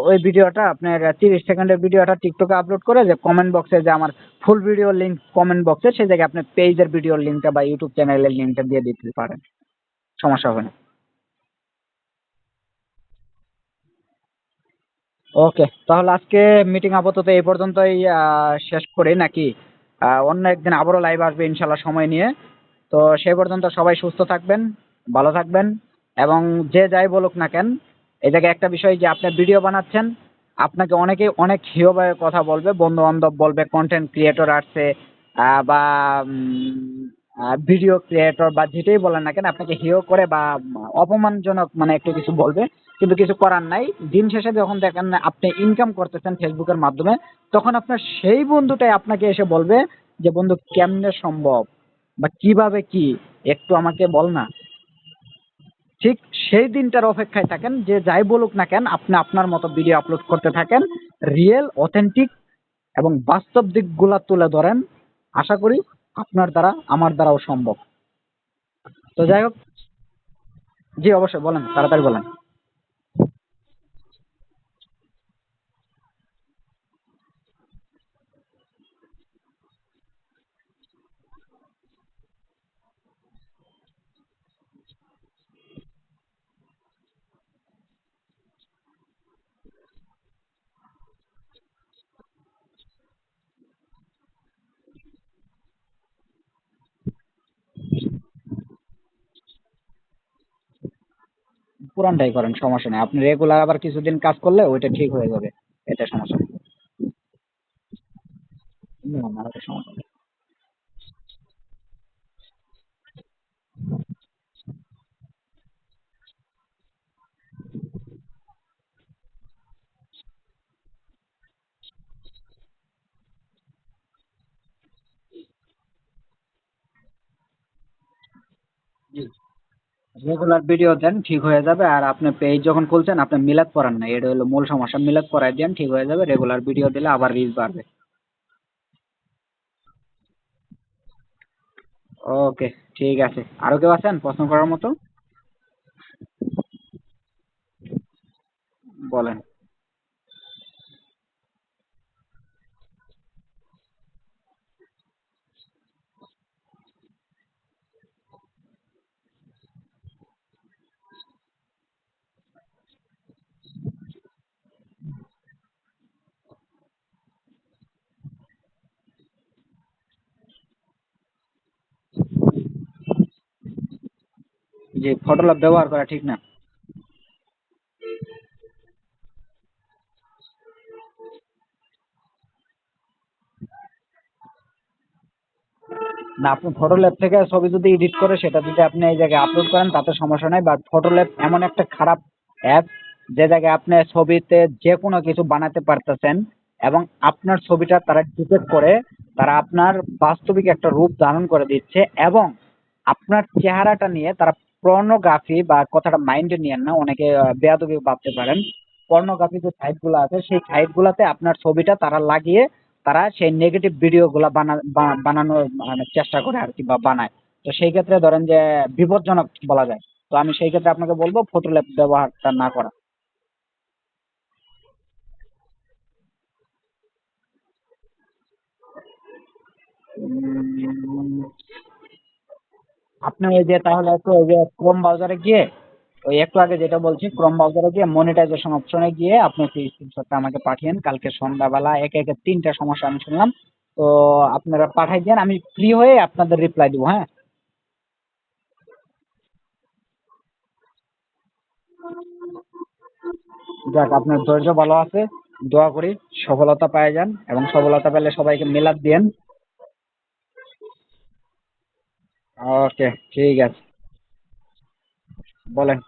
ওই ভিডিওটা আপনার 30 সেকেন্ডের ভিডিওটা টিকটকে আপলোড করে, যে কমেন্ট বক্সে যে আমার ফুল ভিডিও লিঙ্ক কমেন্ট বক্সে, সেই জায়গায় আপনি পেজের ভিডিওর লিঙ্কটা বা ইউটিউব চ্যানেলের লিঙ্কটা দিয়ে দিতে পারেন, সমস্যা হবে না। ওকে, তাহলে আজকে মিটিং আপাতত এই পর্যন্তই শেষ করি নাকি? অন্য একদিন আবারও লাইভ আসবে ইনশাল্লাহ সময় নিয়ে। তো সে পর্যন্ত সবাই সুস্থ থাকবেন, ভালো থাকবেন, এবং যে যাই বলুক না কেন, এই জায়গায় একটা বিষয়, যে আপনি ভিডিও বানাচ্ছেন, আপনাকে অনেকে অনেক হেয়ভাবে কথা বলবে, বন্ধু বান্ধব বলবে কন্টেন্ট ক্রিয়েটর আসছে, বা ভিডিও ক্রিয়েটর বা যেটাই বলেন না কেন, আপনাকে হেয় করে বা অপমানজনক মানে একটু কিছু বলবে, কিন্তু কিছু করার নাই। দিন শেষে যখন দেখেন না আপনি ইনকাম করতেছেন ফেসবুকের মাধ্যমে, তখন আপনার সেই বন্ধুটাই আপনাকে এসে বলবে যে বন্ধু কেমনে সম্ভব, বা কিভাবে কি, একটু আমাকে বল না। ঠিক সেই দিনটার অপেক্ষায় থাকেন, যে যাই বলুক না কেন আপনি আপনার মতো ভিডিও আপলোড করতে থাকেন, রিয়েল অথেন্টিক এবং বাস্তব দিকগুলা তুলে ধরেন। আশা করি আপনার দ্বারা আমার দ্বারাও সম্ভব। তো যাই হোক, জি অবশ্যই বলেন, তাড়াতাড়ি বলেন। পুরানটাই করেন, সমস্যা নেই। আপনি রেগুলার আবার কিছুদিন কাজ করলে ওইটা ঠিক হয়ে যাবে, এটা সমস্যা নেই। না, না, ওটা সমস্যা নেই। জি, রেগুলার ভিডিও দেন, ঠিক হয়ে যাবে। আর আপনি পেজ যখন খুলছেন আপনি মিলাদ করান না, এটা হলো মূল সমস্যা। মিলাদ করাই দেন, ঠিক হয়ে যাবে। রেগুলার ভিডিও দিলে আবার রিচ বাড়বে। ওকে, ঠিক আছে। আরো কেউ আছেন প্রশ্ন করার মতো? বলেন। যে ফটোল্যাব ব্যবহার করা ঠিক না। না, আপনি ফটোল্যাব থেকে ছবি যদি এডিট করে সেটা যদি আপনি এই জায়গায় আপলোড করেন তাতে সমস্যা নাই, বাট ফটোল্যাব এমন একটা খারাপ অ্যাপ যে জায়গায় আপনি ছবিতে যে কোনো কিছু বানাতে পারতেছেন, এবং আপনার ছবিটা তারা ডিটেক্ট করে তারা আপনার বাস্তবিক একটা রূপ ধারণ করে দিচ্ছে, এবং আপনার চেহারাটা নিয়ে তারা পর্নোগ্রাফি, বা কথাটা মাইন্ডে নিয়েন না, অনেকে বেয়াদবি ভাবতে পারেন, পর্নোগ্রাফি যে সাইটগুলো আছে সেই সাইটগুলোতে আপনার ছবিটা তারা লাগিয়ে তারা সেই নেগেটিভ ভিডিওগুলা বানানোর মানে চেষ্টা করে আর কি, বা বানায়। তো সেই ক্ষেত্রে ধরেন যে বিপজ্জনক বলা যায়। তো আমি সেই ক্ষেত্রে আপনাকে বলবো ফটোল্যাব ব্যবহারটা না করা। উম, আপনি ওই যে তাহলে একটু ওই যে ক্রোম ব্রাউজারে গিয়ে, ওই একটু আগে যেটা বলছি, ক্রোম ব্রাউজারে গিয়ে মনিটাইজেশন অপশনে গিয়ে আপনি সেই স্ক্রিনশটটা আমাকে পাঠিয়েন কালকে সন্ধ্যাবেলা। একে একে তিনটা সমস্যা আমি শুনলাম, তো আপনারা পাঠাই দেন, আমি ফ্রি হয়ে আপনাদের রিপ্লাই দিব। হ্যাঁ, যাক আপনার ধৈর্য ভালো আছে, দোয়া করি সফলতা পেয়ে যান, এবং সফলতা পেলে সবাইকে মিলাদ দিয়েন। ওকে, ঠিক আছে, বলেন।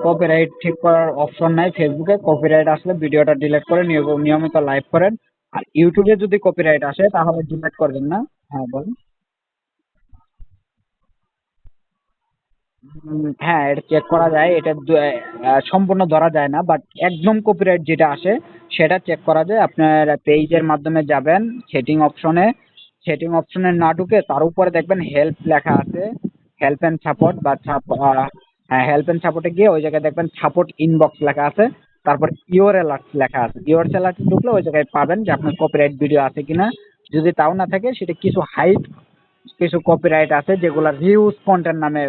কপিরাইট ঠিক করার অপশন নাই ফেসবুকে। কপিরাইট আসলে ভিডিওটা ডিলিট করে নিয়মিত লাইভ করেন। আর ইউটিউবে যদি কপিরাইট আসে তাহলে ডিলিট করবেন না। হ্যাঁ, বলেন। হ্যাঁ, এটা চেক করা যায়, এটা সম্পূর্ণ ধরা যায় না, বাট একদম কপিরাইট যেটা আসে সেটা চেক করা যায়। আপনার পেজের মাধ্যমে যাবেন সেটিং অপশনে, সেটিং অপশনে না ঢুকে তার উপরে দেখবেন হেল্প লেখা আছে, হেল্প অ্যান্ড সাপোর্ট, বা হ্যাঁ, হেল্প অ্যান্ড সাপোর্টে গিয়ে ওই জায়গায় দেখবেন সাপোর্ট ইনবক্স লেখা আছে, তারপর ইওর অ্যালার্ট লেখা আছে। ইওর অ্যালার্ট ঢুকলে ওই জায়গায় পাবেন যে আপনার কপিরাইট ভিডিও আছে কিনা। যদি তাও না থাকে, সেটা কিছু কপিরাইট আছে যেগুলো রিউজ কন্টেন্ট নামে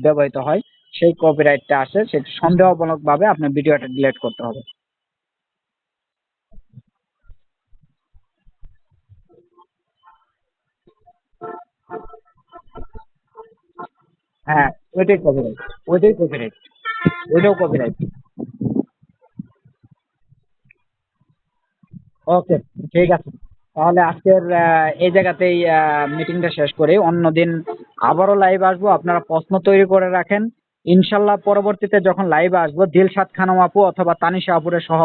ব্যবহৃত হয়, সেই কপিরাইটটা আসে, সেটা সন্দেহজনক ভাবে আপনার ভিডিওটা ডিলিট করতে হবে। হ্যাঁ, ওইটাই কপিরাইট, ওইটাই কপিরাইট, ওইটাও কপিরাইট। ওকে, ঠিক আছে, তাহলে আজকের এই জায়গাতেই মিটিংটা শেষ করি। অন্যদিন আবারও লাইভ আসবো, আপনারা প্রশ্ন তৈরি করে রাখেন। ইনশাল্লাহ পরবর্তীতে যখন লাইভে আসবো দিলশাদ খানম আপু অথবা তানিশা আপুরে সহ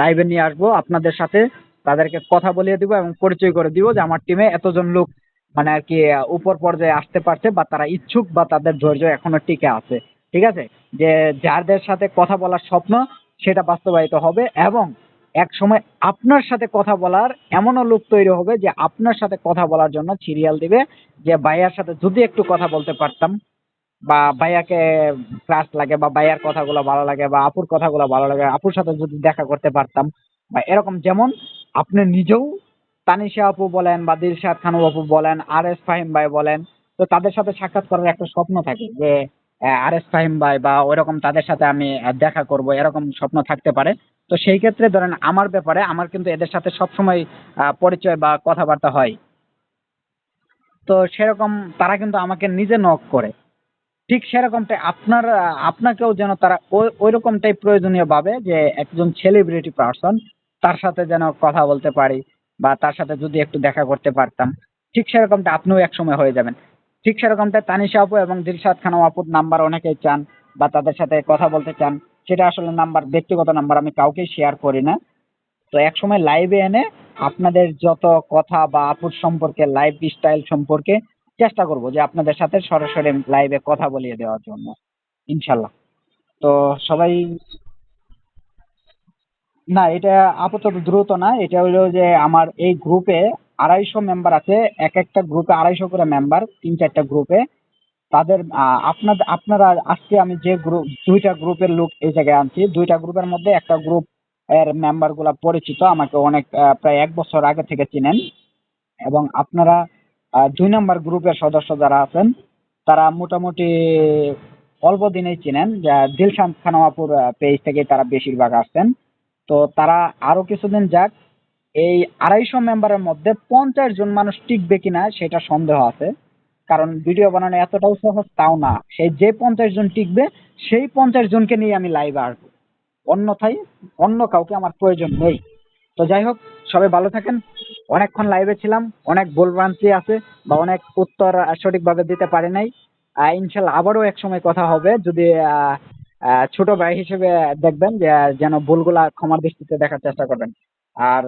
লাইভে নিয়ে আসবো আপনাদের সাথে, তাদেরকে কথা বলিয়ে দিব এবং পরিচয় করে দিব যে আমার টিমে এতজন লোক মানে আর কি উপর পর্যায়ে আসতে পারছে, বা তারা ইচ্ছুক, বা তাদের ধৈর্য এখনো টিকে আছে। ঠিক আছে, যে যাদের সাথে কথা বলার স্বপ্ন সেটা বাস্তবায়িত হবে, এবং এক সময় আপনার সাথে কথা বলার এমনও লোক তৈরি হবে যে আপনার সাথে কথা বলার জন্য সিরিয়াল দিবে, যে ভাইয়ার সাথে যদি একটু কথা বলতে পারতাম, বা ভাইয়াকে ক্রাশ লাগে, বা ভাইয়ার কথাগুলো ভালো লাগে, বা আপুর কথাগুলো ভালো লাগে, আপুর সাথে যদি দেখা করতে পারতাম, বা এরকম। যেমন আপনি নিজেও তানিশা আপু বলেন, বা দিলশাদ খানু আপু বলেন, আর এস ফাহিম ভাই বলেন, তো তাদের সাথে সাক্ষাৎ করার একটা স্বপ্ন থাকে যে আর এস ফাহিম ভাই বা ওইরকম তাদের সাথে আমি দেখা করব, এরকম স্বপ্ন থাকতে পারে। তো সেই ক্ষেত্রে ধরেন আমার ব্যাপারে আমার কিন্তু এদের সাথে সবসময় পরিচয় বা কথাবার্তা হয়। তো সেরকম তারা কিন্তু আমাকে নিজে নক করে। ঠিক সেরকমটাই আপনাকেও যেন তারা ওই রকমটাই প্রয়োজনীয় ভাবে, যে একজন সেলিব্রিটি পার্সন, তার সাথে যেন কথা বলতে পারি, বা তার সাথে যদি একটু দেখা করতে পারতাম, ঠিক সেরকমটা আপনিও একসময় হয়ে যাবেন। ঠিক সেরকমটা তানিশা আপু এবং দিলশাদ খানম আপুর নাম্বার অনেকেই চান, বা তাদের সাথে কথা বলতে চান। সেটা আসলে নাম্বার, ব্যক্তিগত নাম্বার আমি কাউকে শেয়ার করি না। তো একসময় লাইভে এনে আপনাদের যত কথা বা আপুর সম্পর্কে, লাইফ স্টাইল সম্পর্কে চেষ্টা করব যে আপনাদের সাথে সরাসরি লাইভে কথা বলিয়ে দেওয়ার জন্য, ইনশাল্লাহ। তো সবাই, না এটা আপাতত দ্রুত না, এটা হলো যে আমার এই গ্রুপে 250 মেম্বার আছে। এক একটা গ্রুপে 250 করে মেম্বার, 3-4টা গ্রুপে। তাদের আপনারা আজকে আমি যে গ্রুপ, দুইটা গ্রুপের লোক এই জায়গায় আনছি, দুইটা গ্রুপের মধ্যে একটা গ্রুপ এর মেম্বার গুলা পরিচিত, আমাকে অনেক প্রায় 1 বছর আগে থেকে চিনেন। এবং আপনারা 2 নম্বর গ্রুপের সদস্য যারা আছেন তারা মোটামুটি অল্প দিনেই চিনেন, যা দিলশান খানম আপুর পেজ থেকে তারা বেশিরভাগ আসছেন। তো তারা আরো কিছুদিন যাক, এই 250 মেম্বারের মধ্যে 50 জন মানুষ টিকবে কিনা সেটা সন্দেহ আছে। কারণ ভিডিও বানানো এতটাও সহজ তাও না। সেই যে 50 জন টিকবে সেই 50 জনকে নিয়ে আমি লাইভে আসবো, অন্যথায় অন্য কাউকে আমার প্রয়োজন নেই। তো যাই হোক, সবাই ভালো থাকেন। অনেকক্ষণ লাইভে ছিলাম, অনেক ভুলভ্রান্তি আছে বা অনেক উত্তর সঠিকভাবে দিতে পারি নাই। ইনশাল্লাহ আবারও এক সময় কথা হবে, যদি ছোট ভাই হিসেবে দেখবেন যে যেন ভুলগুলা ক্ষমার দৃষ্টিতে দেখার চেষ্টা করবেন। আর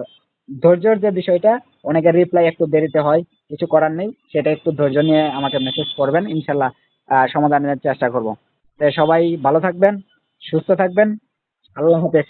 ধৈর্যের যে বিষয়টা, অনেকের রিপ্লাই একটু দেরিতে হয়, কিছু করার নেই, সেটা একটু ধৈর্য নিয়ে আমাকে মেসেজ করবেন, ইনশাল্লাহ সমাধানের চেষ্টা করব। তো সবাই ভালো থাকবেন, সুস্থ থাকবেন। আল্লাহ হাফেজ।